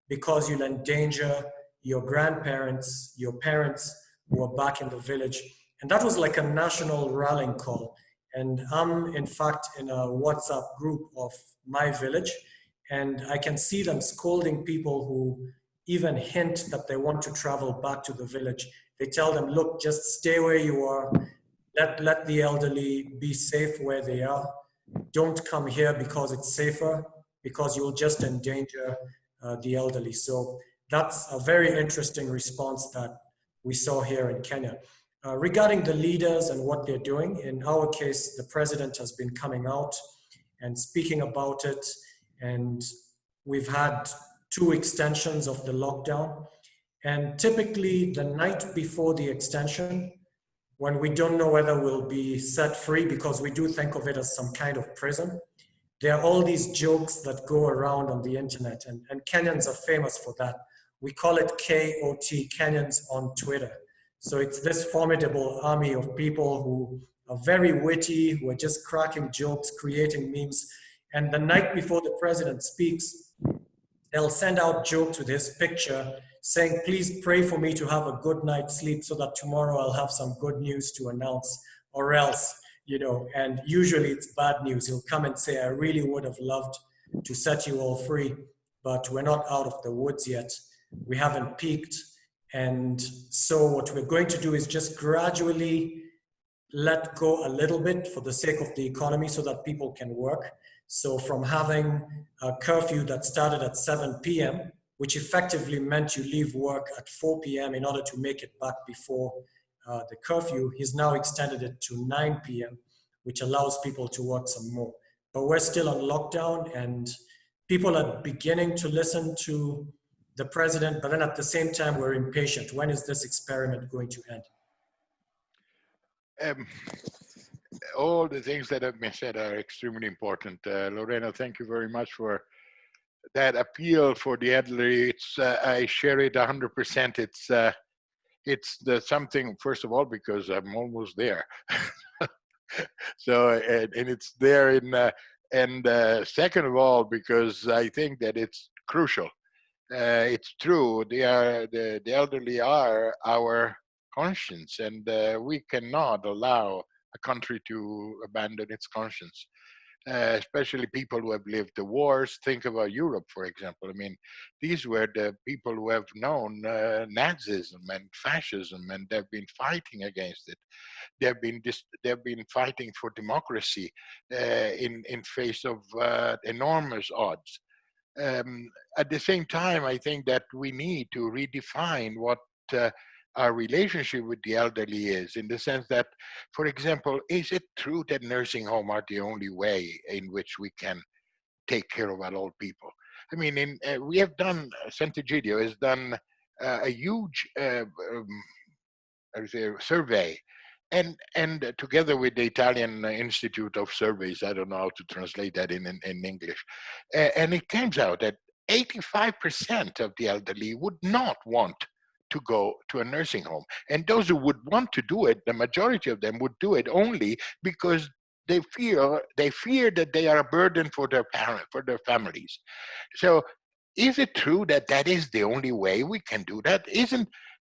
because you'll endanger your grandparents, your parents who are back in the village. And that was like a national rallying call. And I'm, in fact, in a WhatsApp group of my village, and I can see them scolding people who even hint that they want to travel back to the village. They tell them, look, just stay where you are. Let the elderly be safe where they are. Don't come here because it's safer, because you'll just endanger the elderly. So that's a very interesting response that we saw here in Kenya. Regarding the leaders and what they're doing, in our case, the president has been coming out and speaking about it, and we've had 2 extensions of the lockdown. And typically the night before the extension, when we don't know whether we'll be set free, because we do think of it as some kind of prison, there are all these jokes that go around on the internet, and Kenyans are famous for that. We call it KOT, Kenyans on Twitter. So it's this formidable army of people who are very witty, who are just cracking jokes, creating memes. And the night before the president speaks, they'll send out jokes with his picture saying, please pray for me to have a good night's sleep so that tomorrow I'll have some good news to announce, or else, you know, and usually it's bad news. He'll come and say, I really would have loved to set you all free, but we're not out of the woods yet. We haven't peaked. And so what we're going to do is just gradually let go a little bit for the sake of the economy so that people can work. So from having a curfew that started at 7 p.m., which effectively meant you leave work at 4 p.m. in order to make it back before the curfew, he's now extended it to 9 p.m., which allows people to work some more. But we're still on lockdown, and people are beginning to listen to the president, but then at the same time, we're impatient. When is this experiment going to end? All the things that have been said are extremely important. Lorena, thank you very much for that appeal for the elderly. It's I share it 100%. It's the something, first of all, because I'm almost there. So and it's there in and second of all, because I think that it's crucial. It's true. The elderly are our conscience, and we cannot allow a country to abandon its conscience. Especially people who have lived the wars. Think about Europe, for example. I mean, these were the people who have known Nazism and fascism, and they've been fighting against it. They've been fighting for democracy in face of enormous odds. At the same time, I think that we need to redefine what our relationship with the elderly is, in the sense that, for example, is it true that nursing homes are the only way in which we can take care of our old people? I mean, we have done, Sant'Egidio has done a huge survey, and together with the Italian Institute of Surveys, I don't know how to translate that in English, and it turns out that 85% of the elderly would not want to go to a nursing home. And those who would want to do it, the majority of them would do it only because they fear that they are a burden for their parents, for their families. So is it true that that is the only way we can do that?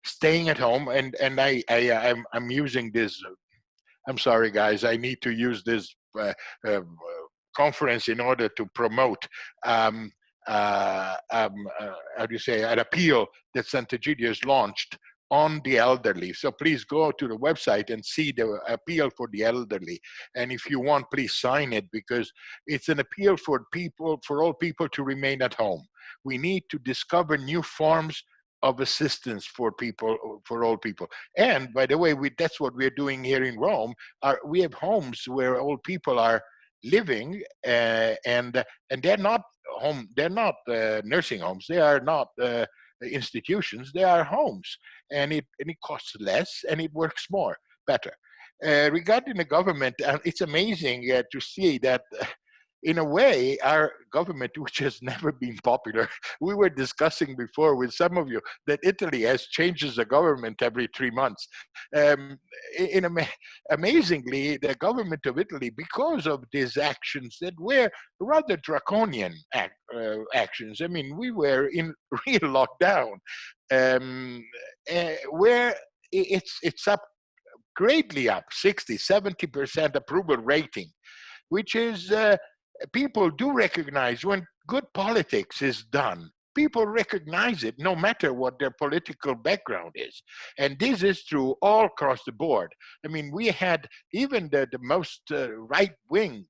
staying at home, and I'm using this. I'm sorry, guys. I need to use this conference in order to promote how do you say, an appeal that Sant'Egidio launched on the elderly. So please go to the website and see the appeal for the elderly. And if you want, please sign it, because it's an appeal for people, for all people to remain at home. We need to discover new forms of assistance for people, for all people. And by the way, that's what we're doing here in Rome. We have homes where old people are living, and they're not home. They're not nursing homes. They are not institutions. They are homes, and it costs less and it works better. Regarding the government, it's amazing to see that. In a way, our government, which has never been popular, we were discussing before with some of you that Italy has changes the government every 3 months. Amazingly, the government of Italy, because of these actions that were rather draconian actions, I mean, we were in real lockdown, where it's up, greatly up, 60, 70% approval rating, which is people do recognize when good politics is done. People recognize it no matter what their political background is. And this is true all across the board. I mean, we had even the most right wing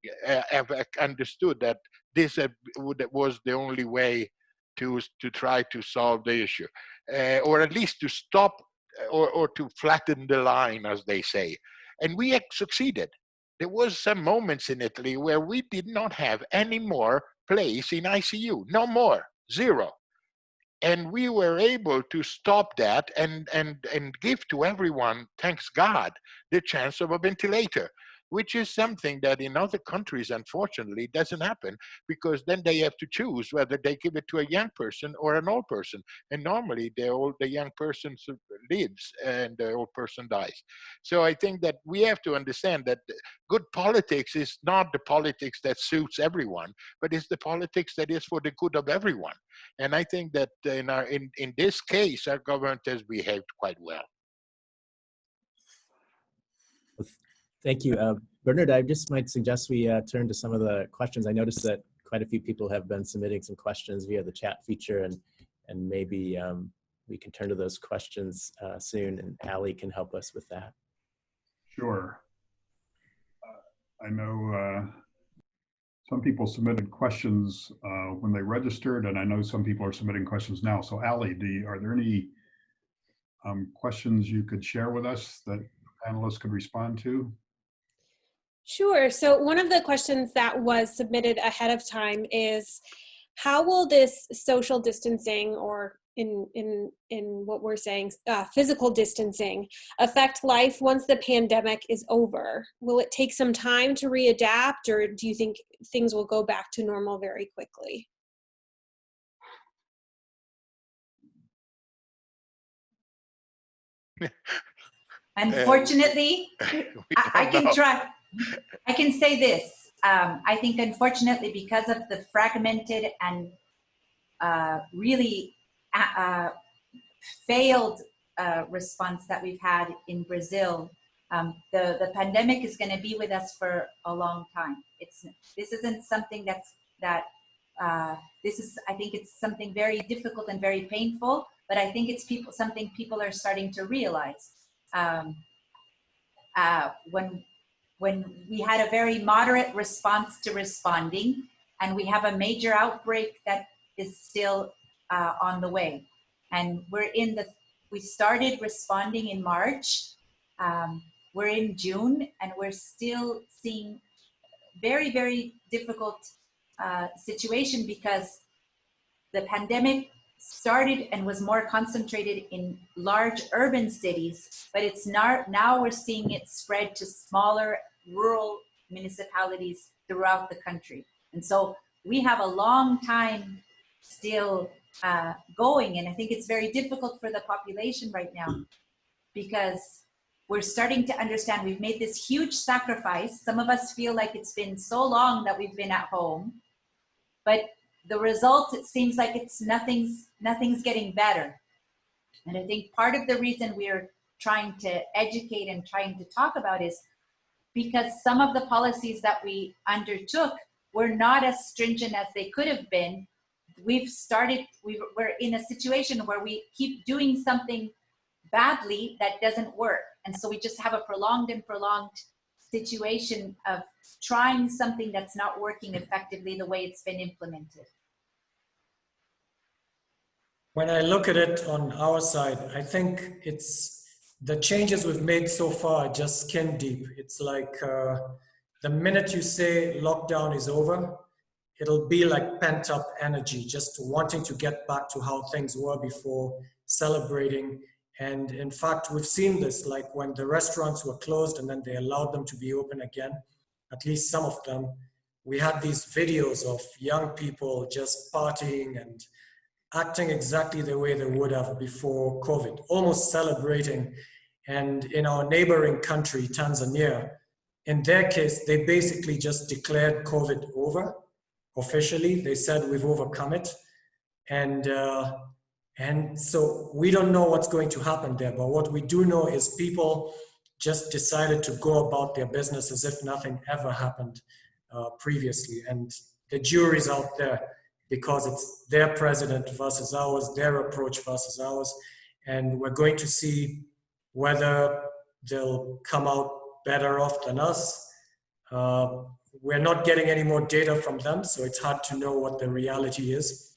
have understood that this was the only way to try to solve the issue, or at least to stop or to flatten the line, as they say. And we succeeded. There was some moments in Italy where we did not have any more place in ICU, no more, zero. And we were able to stop that and give to everyone, thanks God, the chance of a ventilator, which is something that in other countries, unfortunately, doesn't happen, because then they have to choose whether they give it to a young person or an old person. And normally the young person lives and the old person dies. So I think that we have to understand that good politics is not the politics that suits everyone, but it's the politics that is for the good of everyone. And I think that in this case, our government has behaved quite well. Thank you. Bernard, I just might suggest we turn to some of the questions. I noticed that quite a few people have been submitting some questions via the chat feature, and maybe we can turn to those questions soon, and Allie can help us with that. Sure. I know some people submitted questions when they registered, and I know some people are submitting questions now. So Allie, are there any questions you could share with us that panelists could respond to? Sure. So one of the questions that was submitted ahead of time is, how will this social distancing, or in what we're saying, physical distancing, affect life once the pandemic is over? Will it take some time to readapt, or do you think things will go back to normal very quickly? Unfortunately, I can try. I can say this. I think, unfortunately, because of the fragmented and really failed response that we've had in Brazil, the pandemic is going to be with us for a long time. This isn't something I think it's something very difficult and very painful, but I think it's something people are starting to realize. When we had a very moderate response to responding, and we have a major outbreak that is still on the way. And we started responding in March, we're in June, and we're still seeing very, very difficult situation, because the pandemic started and was more concentrated in large urban cities, but it's now we're seeing it spread to smaller rural municipalities throughout the country. And so we have a long time still going, and I think it's very difficult for the population right now, because we're starting to understand we've made this huge sacrifice. Some of us feel like it's been so long that we've been at home, but the results, it seems like nothing's getting better. And I think part of the reason we're trying to educate and trying to talk about is because some of the policies that we undertook were not as stringent as they could have been. We're in a situation where we keep doing something badly that doesn't work. And so we just have a prolonged situation of trying something that's not working effectively the way it's been implemented. When I look at it on our side, I think it's the changes we've made so far are just skin deep. It's like the minute you say lockdown is over, it'll be like pent up energy, just wanting to get back to how things were before, celebrating. And in fact, we've seen this, like when the restaurants were closed and then they allowed them to be open again, at least some of them, we had these videos of young people just partying and acting exactly the way they would have before COVID, almost celebrating. And in our neighboring country, Tanzania, in their case, they basically just declared COVID over officially. They said we've overcome it. And so we don't know what's going to happen there, but what we do know is people just decided to go about their business as if nothing ever happened previously. And the jury's out there because it's their president versus ours, their approach versus ours. And we're going to see whether they'll come out better off than us. We're not getting any more data from them, so it's hard to know what the reality is.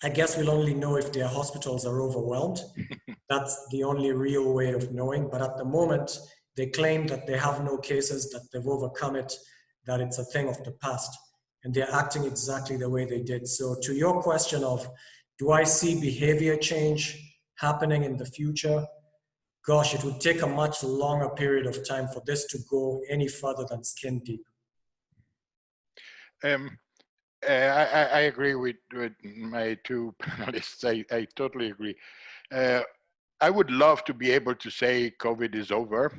I guess we'll only know if their hospitals are overwhelmed. That's the only real way of knowing. But at the moment, they claim that they have no cases, that they've overcome it, that it's a thing of the past. And they're acting exactly the way they did. So to your question of, do I see behavior change happening in the future? Gosh, it would take a much longer period of time for this to go any further than skin deep. I agree with my two panelists. I totally agree. I would love to be able to say COVID is over,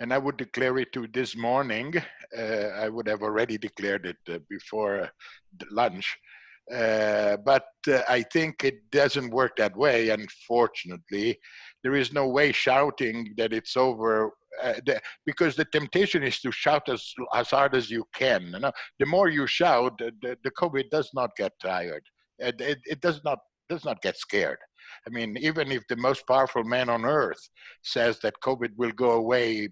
and I would declare it to this morning. I would have already declared it before lunch. But I think it doesn't work that way, unfortunately. There is no way shouting that it's over, because the temptation is to shout as hard as you can. You know? The more you shout, the COVID does not get tired. It does not get scared. I mean, even if the most powerful man on earth says that COVID will go away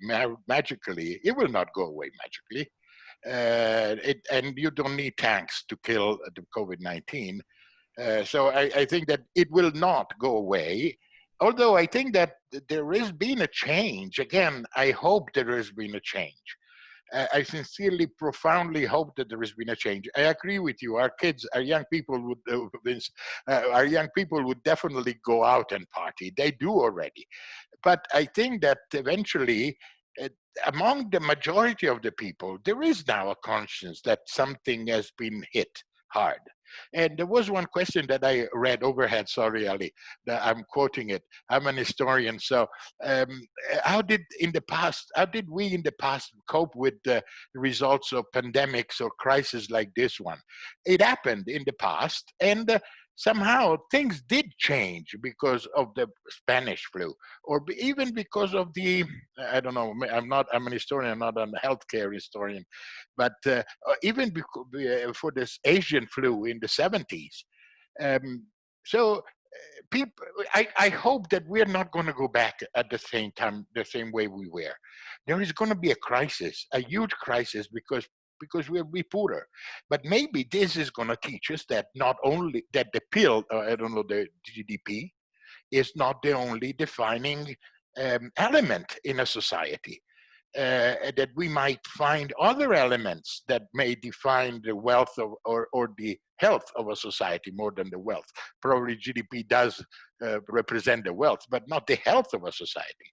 magically, it will not go away magically. And you don't need tanks to kill the COVID-19. So I think that it will not go away. Although I think that there has been a change. Again, I hope there has been a change. I sincerely, profoundly hope that there has been a change. I agree with you. Our kids, our young people would definitely go out and party. They do already. But I think that eventually, among the majority of the people, there is now a conscience that something has been hit hard. And there was one question that I read overhead, sorry, Allie, that I'm quoting it. I'm an historian, so how did we in the past cope with the results of pandemics or crises like this one? It happened in the past, and somehow things did change because of the Spanish flu, or even because of the, I don't know, I'm an historian, I'm not a healthcare historian, but even for this Asian flu in the 70s. People, I hope that we're not going to go back at the same time, the same way we were. There is going to be a crisis, a huge crisis, because we'll be poorer. But maybe this is going to teach us that not only that the pill, the GDP, is not the only defining element in a society. That we might find other elements that may define the wealth of, or the health of a society more than the wealth. Probably GDP does represent the wealth, but not the health of a society.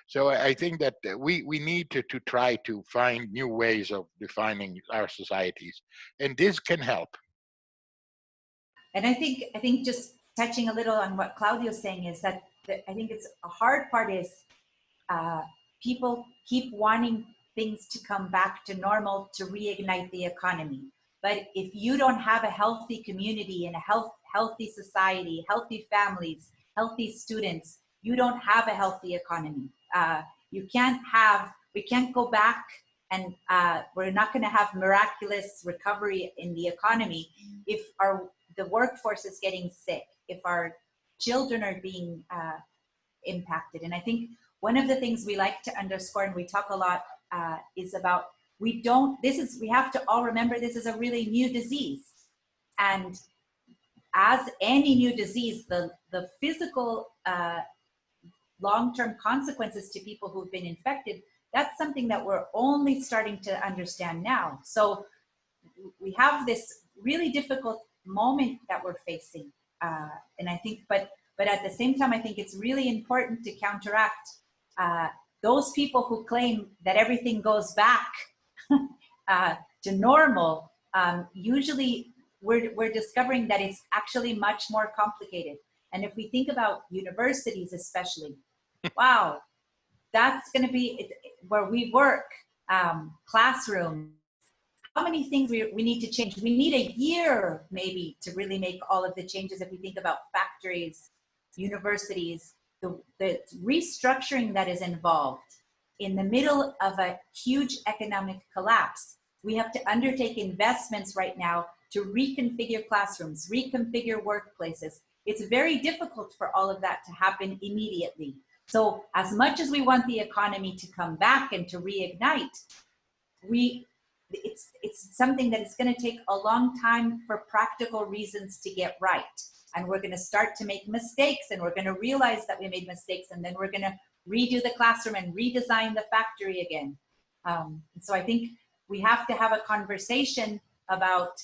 So I think that we need to try to find new ways of defining our societies, and this can help. And I think just touching a little on what Claudio's saying is that I think it's a hard part is people keep wanting things to come back to normal to reignite the economy. But if you don't have a healthy community and a healthy society, healthy families, healthy students, you don't have a healthy economy. We can't go back and we're not going to have miraculous recovery in the economy if the workforce is getting sick, if our children are being impacted. And I think one of the things we like to underscore, and we talk a lot, is about we have to all remember this is a really new disease. And as any new disease, the physical long-term consequences to people who've been infected, that's something that we're only starting to understand now. So we have this really difficult moment that we're facing. And I think, but at the same time, I think it's really important to counteract those people who claim that everything goes back to normal. Usually we're discovering that it's actually much more complicated. And if we think about universities especially, wow, that's going to be where we work, classroom. How many things we need to change? We need a year maybe to really make all of the changes. If we think about factories, universities, the restructuring that is involved in the middle of a huge economic collapse. We have to undertake investments right now to reconfigure classrooms, reconfigure workplaces. It's very difficult for all of that to happen immediately. So as much as we want the economy to come back and to reignite, it's something that is going to take a long time for practical reasons to get right. And we're going to start to make mistakes, and we're going to realize that we made mistakes, and then we're going to redo the classroom and redesign the factory again. So I think we have to have a conversation about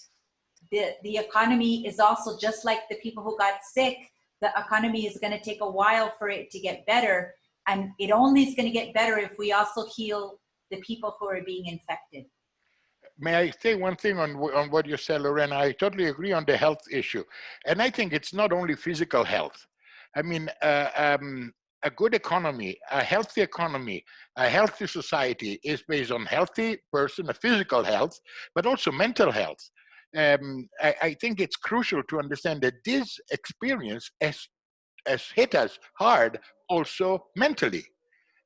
the economy is also just like the people who got sick. The economy is going to take a while for it to get better, and it only is going to get better if we also heal the people who are being infected. May I say one thing on what you said, Lorena? I totally agree on the health issue. And I think it's not only physical health. I mean, a good economy, a healthy society is based on healthy person, a physical health, but also mental health. I think it's crucial to understand that this experience has hit us hard also mentally.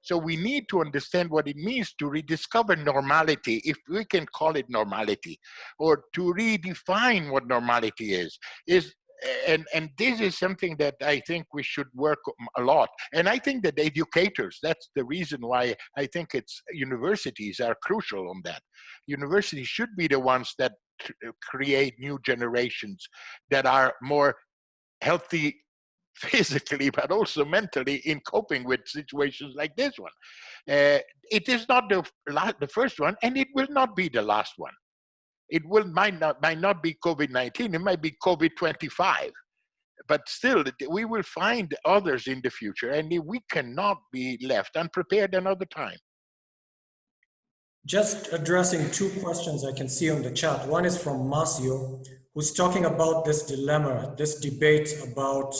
So we need to understand what it means to rediscover normality, if we can call it normality, or to redefine what normality is. And this is something that I think we should work a lot. And I think that educators, that's the reason why I think universities are crucial on that. Universities should be the ones that create new generations that are more healthy physically, but also mentally in coping with situations like this one. It is not the first one, and it will not be the last one. It might not be COVID-19, it might be COVID-25, but still we will find others in the future, and we cannot be left unprepared another time. Just addressing two questions I can see on the chat. One is from Marcio, who's talking about this dilemma, this debate about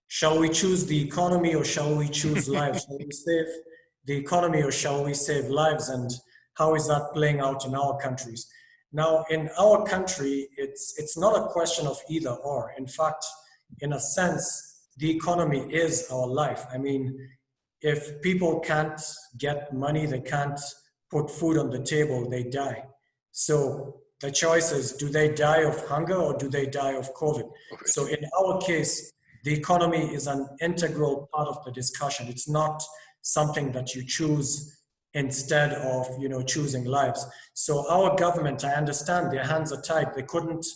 shall we choose the economy or shall we choose lives? Shall we save the economy or shall we save lives? And how is that playing out in our countries? Now, in our country, it's not a question of either or. In fact, in a sense, the economy is our life. I mean, if people can't get money, they can't put food on the table, they die. So the choice is, do they die of hunger or do they die of COVID? So in our case, the economy is an integral part of the discussion. It's not something that you choose instead of, choosing lives. So our government, I understand their hands are tied. They couldn't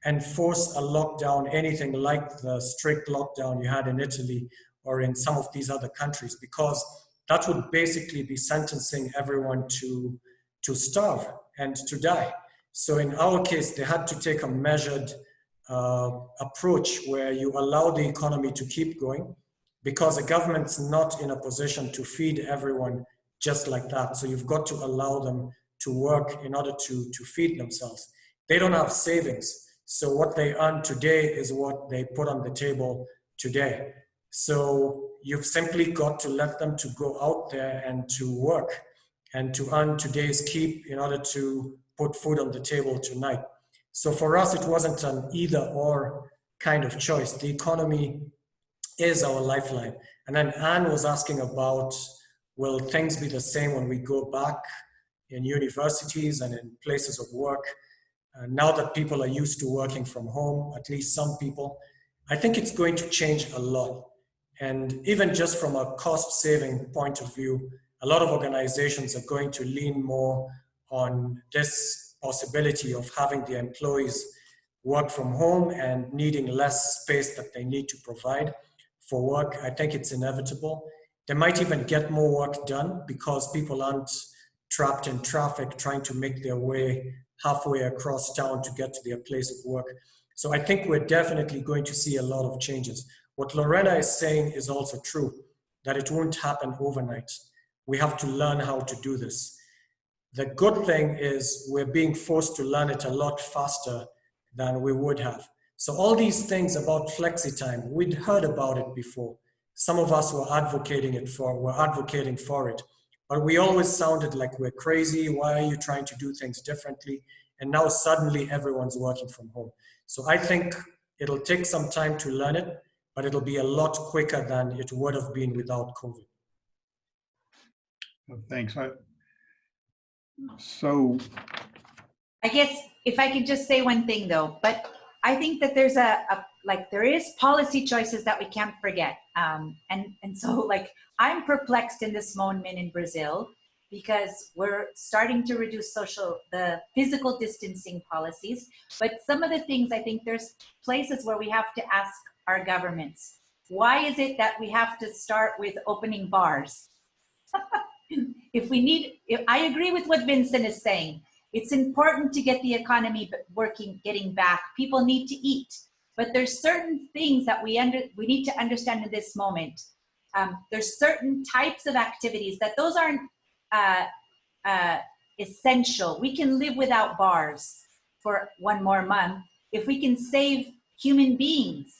enforce a lockdown, anything like the strict lockdown you had in Italy or in some of these other countries, because that would basically be sentencing everyone to starve and to die. So in our case, they had to take a measured approach where you allow the economy to keep going, because the government's not in a position to feed everyone just like that. So you've got to allow them to work in order to feed themselves. They don't have savings. So what they earn today is what they put on the table today. So you've simply got to let them to go out there and to work and to earn today's keep in order to put food on the table tonight. So for us, it wasn't an either or kind of choice. The economy is our lifeline. And then Anne was asking about, will things be the same when we go back in universities and in places of work? Now that people are used to working from home, at least some people, I think it's going to change a lot. And even just from a cost saving point of view, a lot of organizations are going to lean more on this possibility of having the employees work from home and needing less space that they need to provide for work. I think it's inevitable. They might even get more work done because people aren't trapped in traffic trying to make their way halfway across town to get to their place of work. So I think we're definitely going to see a lot of changes. What Lorena is saying is also true, that it won't happen overnight. We have to learn how to do this. The good thing is we're being forced to learn it a lot faster than we would have. So all these things about flexi time, we'd heard about it before. Some of us were advocating for it, but we always sounded like we're crazy. Why are you trying to do things differently? And now suddenly everyone's working from home. So I think it'll take some time to learn it, but it'll be a lot quicker than it would have been without COVID. Thanks. So I guess if I could just say one thing though, but I think that there's there is policy choices that we can't forget. And so like, I'm perplexed in this moment in Brazil because we're starting to reduce the physical distancing policies. But some of the things, I think there's places where we have to ask our governments, why is it that we have to start with opening bars? If I agree with what Vincent is saying, it's important to get the economy working, getting back. People need to eat, but there's certain things that we need to understand in this moment. There's certain types of activities that those aren't essential. We can live without bars for one more month if we can save human beings.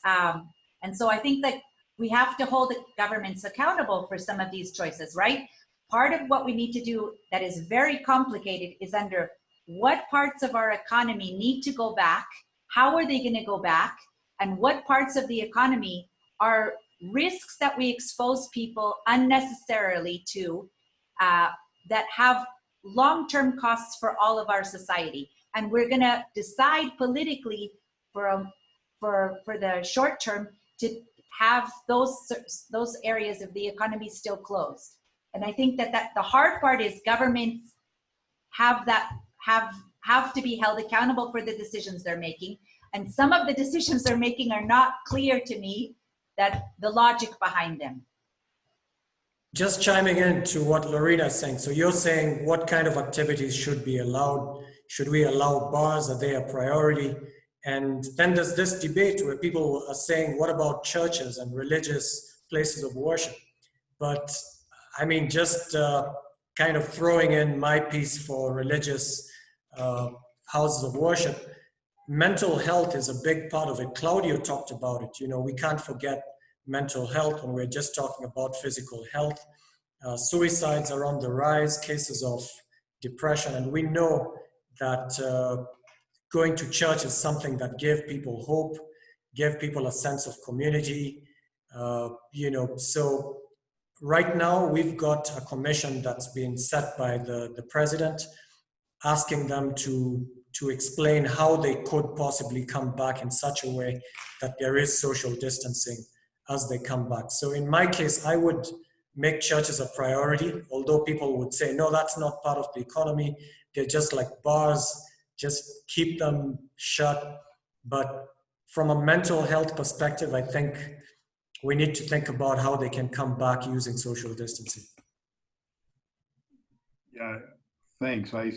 And so I think that we have to hold the governments accountable for some of these choices, right? Part of what we need to do that is very complicated is under what parts of our economy need to go back, how are they going to go back, and what parts of the economy are risks that we expose people unnecessarily to that have long-term costs for all of our society. And we're going to decide politically for the short term to have those areas of the economy still closed. And I think that the hard part is governments have to be held accountable for the decisions they're making. And some of the decisions they're making are not clear to me, that the logic behind them. Just chiming in to what Lorena is saying. So you're saying what kind of activities should be allowed? Should we allow bars? Are they a priority? And then there's this debate where people are saying, what about churches and religious places of worship? But I mean, just kind of throwing in my piece for religious houses of worship, mental health is a big part of it. Claudio talked about it. You know, we can't forget mental health when we're just talking about physical health. Suicides are on the rise, cases of depression, and we know that going to church is something that gave people hope, gave people a sense of community. So right now we've got a commission that's been set by the president, asking them to explain how they could possibly come back in such a way that there is social distancing as they come back. So in my case, I would make churches a priority, although people would say, no, that's not part of the economy. They're just like bars, just keep them shut. But from a mental health perspective, I think we need to think about how they can come back using social distancing. Yeah, thanks. I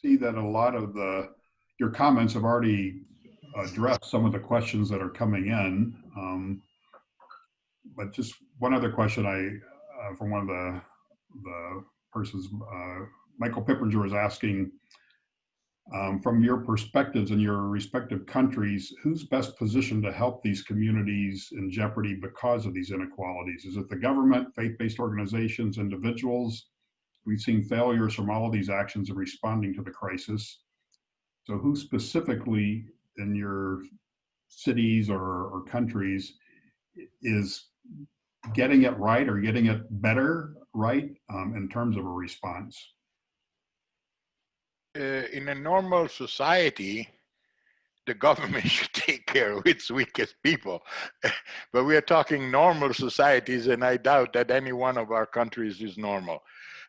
see that a lot of your comments have already addressed some of the questions that are coming in. But just one other question from one of the persons, Michael Pippinger was asking, from your perspectives in your respective countries, who's best positioned to help these communities in jeopardy because of these inequalities? Is it the government, faith-based organizations, individuals? We've seen failures from all of these actions in responding to the crisis. So who specifically in your cities or countries is getting it right or getting it better right in terms of a response? In a normal society, the government should take care of its weakest people. But we are talking normal societies, and I doubt that any one of our countries is normal.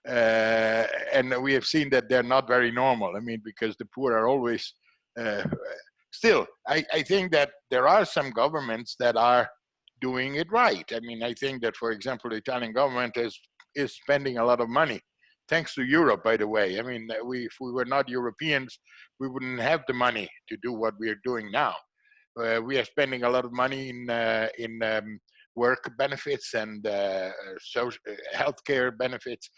And we have seen that they're not very normal. I mean, because the poor are always, still, I think that there are some governments that are doing it right. I mean, I think that, for example, the Italian government is spending a lot of money. Thanks to Europe, by the way. I mean, if we were not Europeans, we wouldn't have the money to do what we are doing now. We are spending a lot of money in work benefits and social healthcare benefits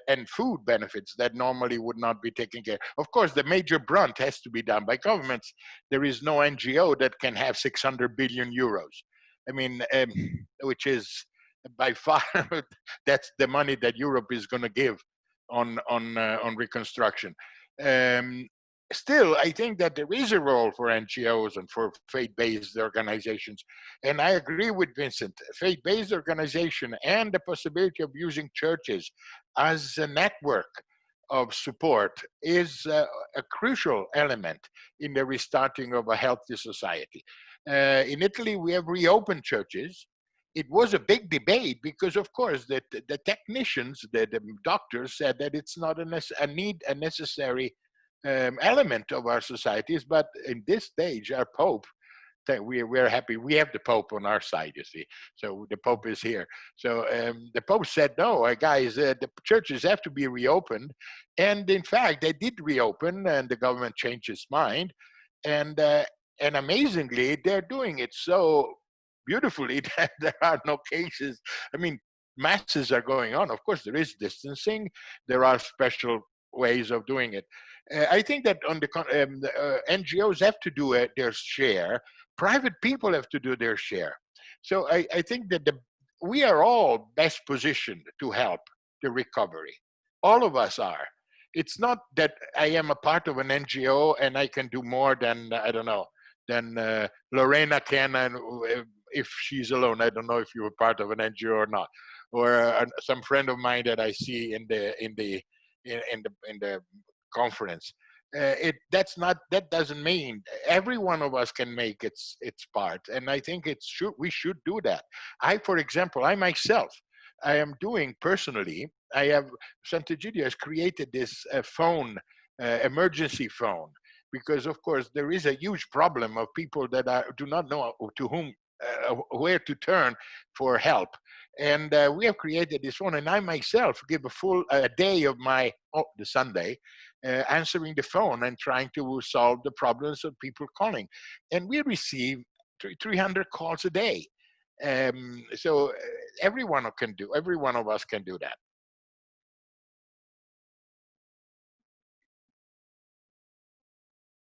and food benefits that normally would not be taken care. Of course, the major brunt has to be done by governments. There is no NGO that can have 600 billion euros. I mean, which is by far that's the money that Europe is going to give on reconstruction. Still, I think that there is a role for NGOs and for faith-based organizations. And I agree with Vincent, faith-based organization and the possibility of using churches as a network of support is a crucial element in the restarting of a healthy society. In Italy, we have reopened churches. It was a big debate because, of course, the technicians, the doctors said that it's not a necessary element of our societies. But in this stage, our Pope, we're happy. We have the Pope on our side, you see. So the Pope is here. So the Pope said, no, guys, the churches have to be reopened. And in fact, they did reopen and the government changed its mind. And amazingly, they're doing it so beautifully that there are no cases. I mean, masses are going on. Of course, there is distancing. There are special ways of doing it. I think that on the NGOs have to do their share. Private people have to do their share. So I think that we are all best positioned to help the recovery. All of us are. It's not that I am a part of an NGO and I can do more than, I don't know, than Lorena can, and if she's alone. I don't know if you're part of an NGO or not, or some friend of mine that I see in the conference. That doesn't mean every one of us can make its part, and I think we should do that. For example, I myself, I am doing personally. I have Sant'Egidio has created this phone, emergency phone, because of course there is a huge problem of people that do not know to whom where to turn for help. And we have created this phone, and I myself give a day of the Sunday, answering the phone and trying to solve the problems of people calling. And we receive 300 calls a day. So every one of us can do that.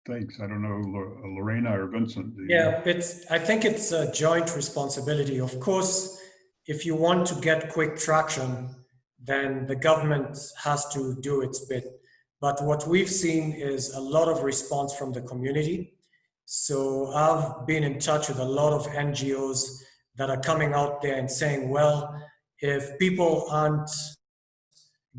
Thanks. I don't know, Lorena or Vincent. Yeah, I think it's a joint responsibility. Of course, if you want to get quick traction, then the government has to do its bit. But what we've seen is a lot of response from the community. So I've been in touch with a lot of NGOs that are coming out there and saying, well, if people aren't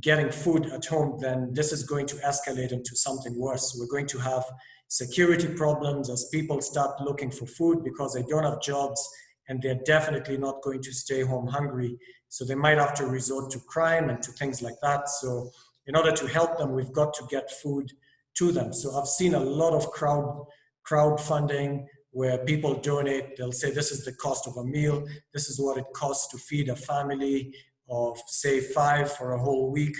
getting food at home, then this is going to escalate into something worse. We're going to have security problems as people start looking for food because they don't have jobs, and they're definitely not going to stay home hungry. So they might have to resort to crime and to things like that. So in order to help them, we've got to get food to them. So I've seen a lot of crowdfunding where people donate. They'll say, this is the cost of a meal. This is what it costs to feed a family of, say, 5 for a whole week.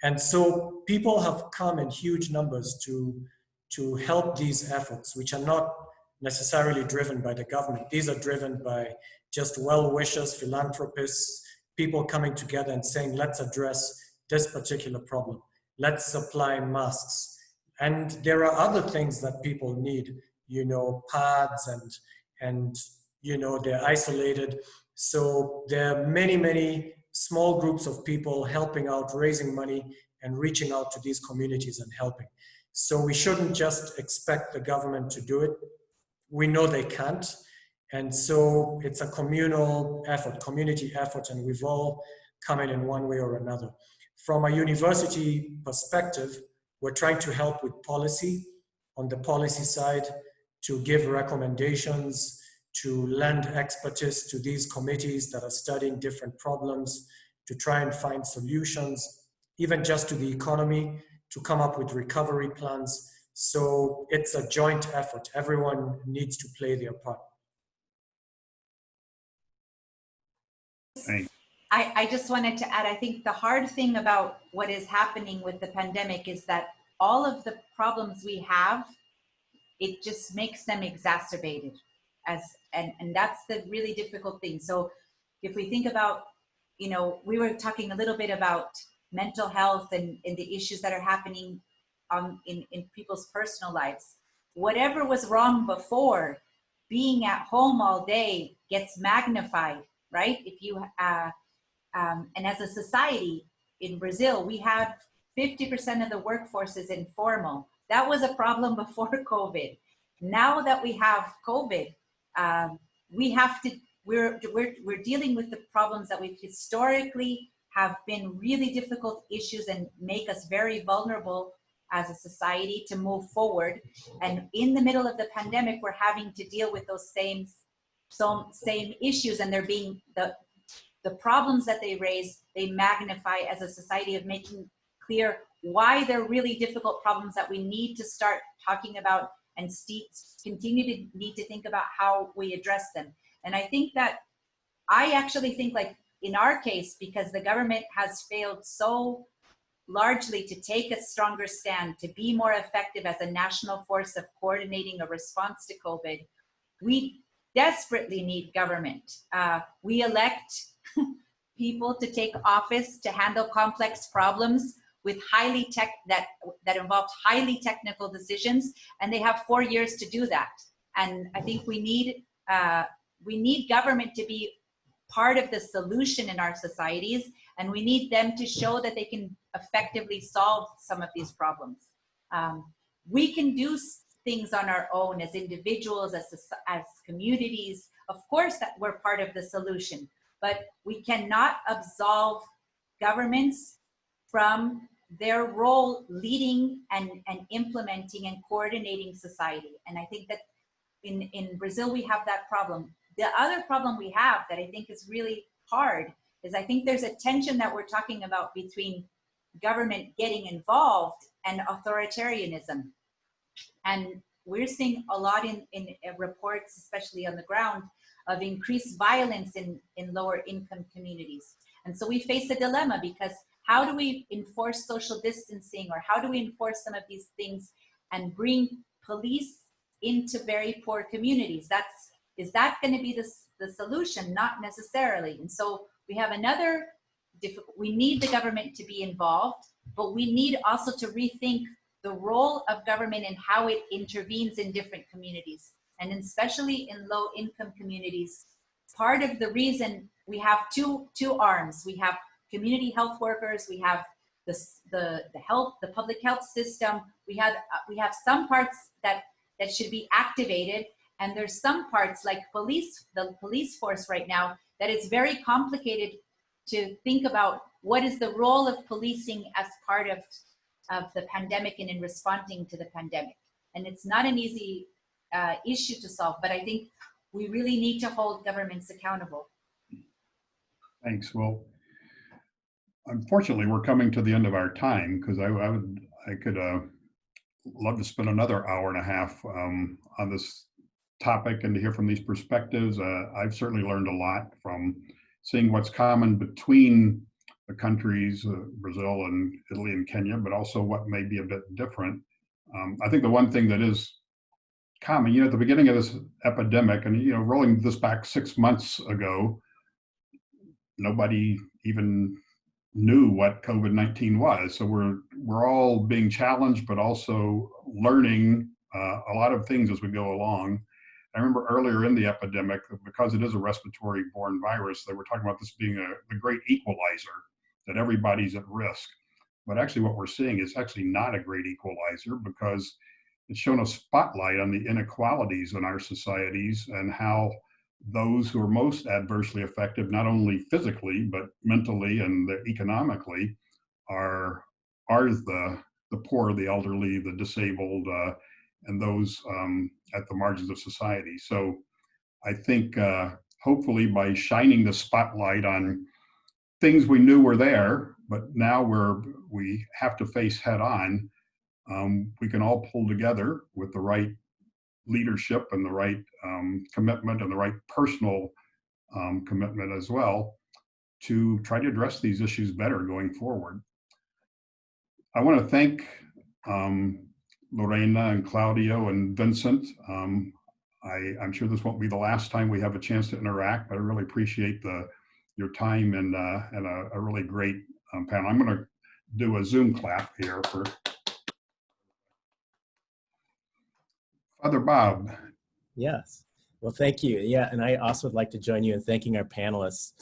And so people have come in huge numbers to help these efforts, which are not necessarily driven by the government. These are driven by just well-wishers, philanthropists, people coming together and saying, let's address this particular problem. Let's supply masks. And there are other things that people need, pads and they're isolated. So there are many, many small groups of people helping out, raising money and reaching out to these communities and helping. So we shouldn't just expect the government to do it. We know they can't. And so it's a communal effort, community effort, and we've all come in one way or another. From a university perspective, we're trying to help with policy, on the policy side, to give recommendations, to lend expertise to these committees that are studying different problems, to try and find solutions, even just to the economy, to come up with recovery plans. So it's a joint effort. Everyone needs to play their part. Thanks. I just wanted to add, I think the hard thing about what is happening with the pandemic is that all of the problems we have, it just makes them exacerbated. And that's the really difficult thing. So if we think about, you know, we were talking a little bit about mental health and the issues that are happening in people's personal lives. Whatever was wrong before, being at home all day gets magnified, right? If you and as a society in Brazil, we have 50% of the workforce is informal. That was a problem before COVID. Now that we have COVID, we have to, we're dealing with the problems that we've historically have been really difficult issues and make us very vulnerable as a society to move forward. And in the middle of the pandemic, we're having to deal with those same issues, and they're being, the problems that they raise, they magnify as a society of making clear why they're really difficult problems that we need to start talking about and continue to need to think about how we address them. And I think that, I actually think, like in our case, because the government has failed so largely to take a stronger stand, to be more effective as a national force of coordinating a response to COVID, we desperately need government. We elect people to take office to handle complex problems with that involve highly technical decisions, and they have 4 years to do that. And I think we need government to be part of the solution in our societies, and we need them to show that they can effectively solve some of these problems. We can do things on our own as individuals, as communities. Of course that we're part of the solution, but we cannot absolve governments from their role leading and implementing and coordinating society. And I think that in Brazil, we have that problem. The other problem we have that I think is really hard is, I think there's a tension that we're talking about between government getting involved and authoritarianism. And we're seeing a lot in reports, especially on the ground, of increased violence in lower income communities. And so we face a dilemma, because how do we enforce social distancing, or how do we enforce some of these things and bring police into very poor communities? Is that going to be the solution? Not necessarily. And so we have another we need the government to be involved, but we need also to rethink the role of government and how it intervenes in different communities, and especially in low income communities. Part of the reason we have two arms, we have community health workers, we have the public health system, we have some parts that should be activated, and there's some parts like the police force right now that it's very complicated to think about what is the role of policing as part of the pandemic and in responding to the pandemic. And it's not an easy issue to solve, but I think we really need to hold governments accountable. Thanks. Well, unfortunately, we're coming to the end of our time, because I could love to spend another hour and a half on this topic and to hear from these perspectives. I've certainly learned a lot from seeing what's common between the countries, Brazil and Italy and Kenya, but also what may be a bit different. I think the one thing that is common, at the beginning of this epidemic, and rolling this back 6 months ago, nobody even knew what COVID-19 was. So we're all being challenged, but also learning a lot of things as we go along. I remember earlier in the epidemic, because it is a respiratory-borne virus, they were talking about this being the great equalizer, that everybody's at risk. But actually what we're seeing is actually not a great equalizer, because it's shown a spotlight on the inequalities in our societies and how those who are most adversely affected, not only physically, but mentally and economically, are the poor, the elderly, the disabled, and those at the margins of society. So I think hopefully by shining the spotlight on things we knew were there, but now we have to face head on, we can all pull together with the right leadership and the right commitment and the right personal commitment as well to try to address these issues better going forward. I want to thank Lorena and Claudio and Vincent. I'm sure this won't be the last time we have a chance to interact, but I really appreciate your time and a really great panel. I'm going to do a Zoom clap here for Father Bob. Yes. Well, thank you. Yeah, and I also would like to join you in thanking our panelists.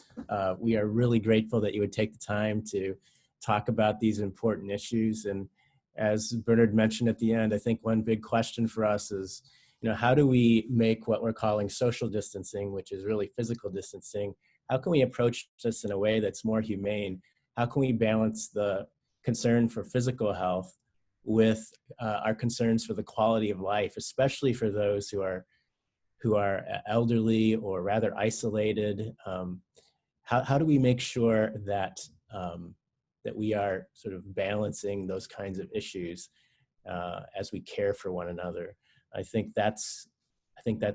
We are really grateful that you would take the time to talk about these important issues. And as Bernard mentioned at the end, I think one big question for us is, how do we make what we're calling social distancing, which is really physical distancing, how can we approach this in a way that's more humane? How can we balance the concern for physical health with our concerns for the quality of life, especially for those who are elderly or rather isolated? How do we make sure that that we are sort of balancing those kinds of issues as we care for one another? I think that's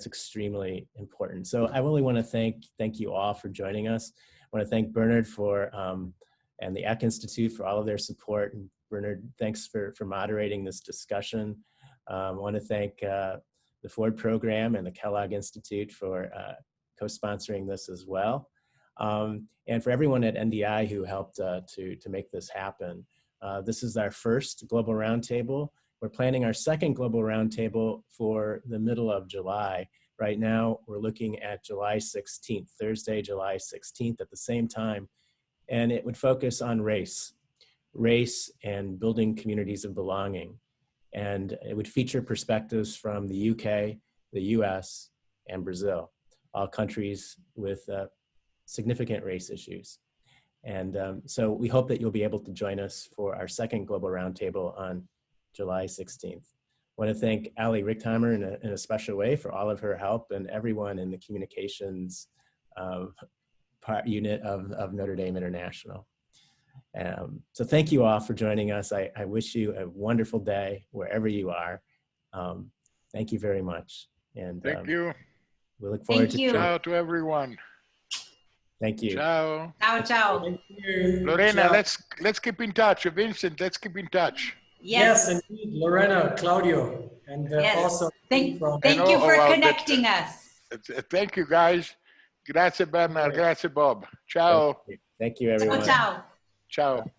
extremely important. So I really want to thank you all for joining us. I want to thank Bernard and the Eck Institute for all of their support. And Bernard, thanks for moderating this discussion. I want to thank the Ford program and the Kellogg Institute for co-sponsoring this as well. And for everyone at NDI who helped to make this happen. This is our first Global Roundtable. We're planning our second Global Roundtable for the middle of July. Right now, we're looking at July 16th, Thursday, July 16th at the same time. And it would focus on race and building communities of belonging. And it would feature perspectives from the UK, the US, and Brazil, all countries with significant race issues. And so we hope that you'll be able to join us for our second Global Roundtable on July 16th. I want to thank Allie Richtheimer in a special way for all of her help and everyone in the communications unit of Notre Dame International. So thank you all for joining us. I wish you a wonderful day wherever you are. Thank you very much. And Thank you. We look forward to Ciao to everyone. Thank you. Ciao. Ciao, ciao. Thank you. Lorena, Ciao. let's keep in touch. Vincent, let's keep in touch. Yes. Yes, indeed. Lorena, Claudio, and Yes. also Thank from you for connecting us. Thank you, guys. Grazie, Bernard. Grazie, Bob. Ciao. Thank you everyone. Ciao, ciao. Ciao.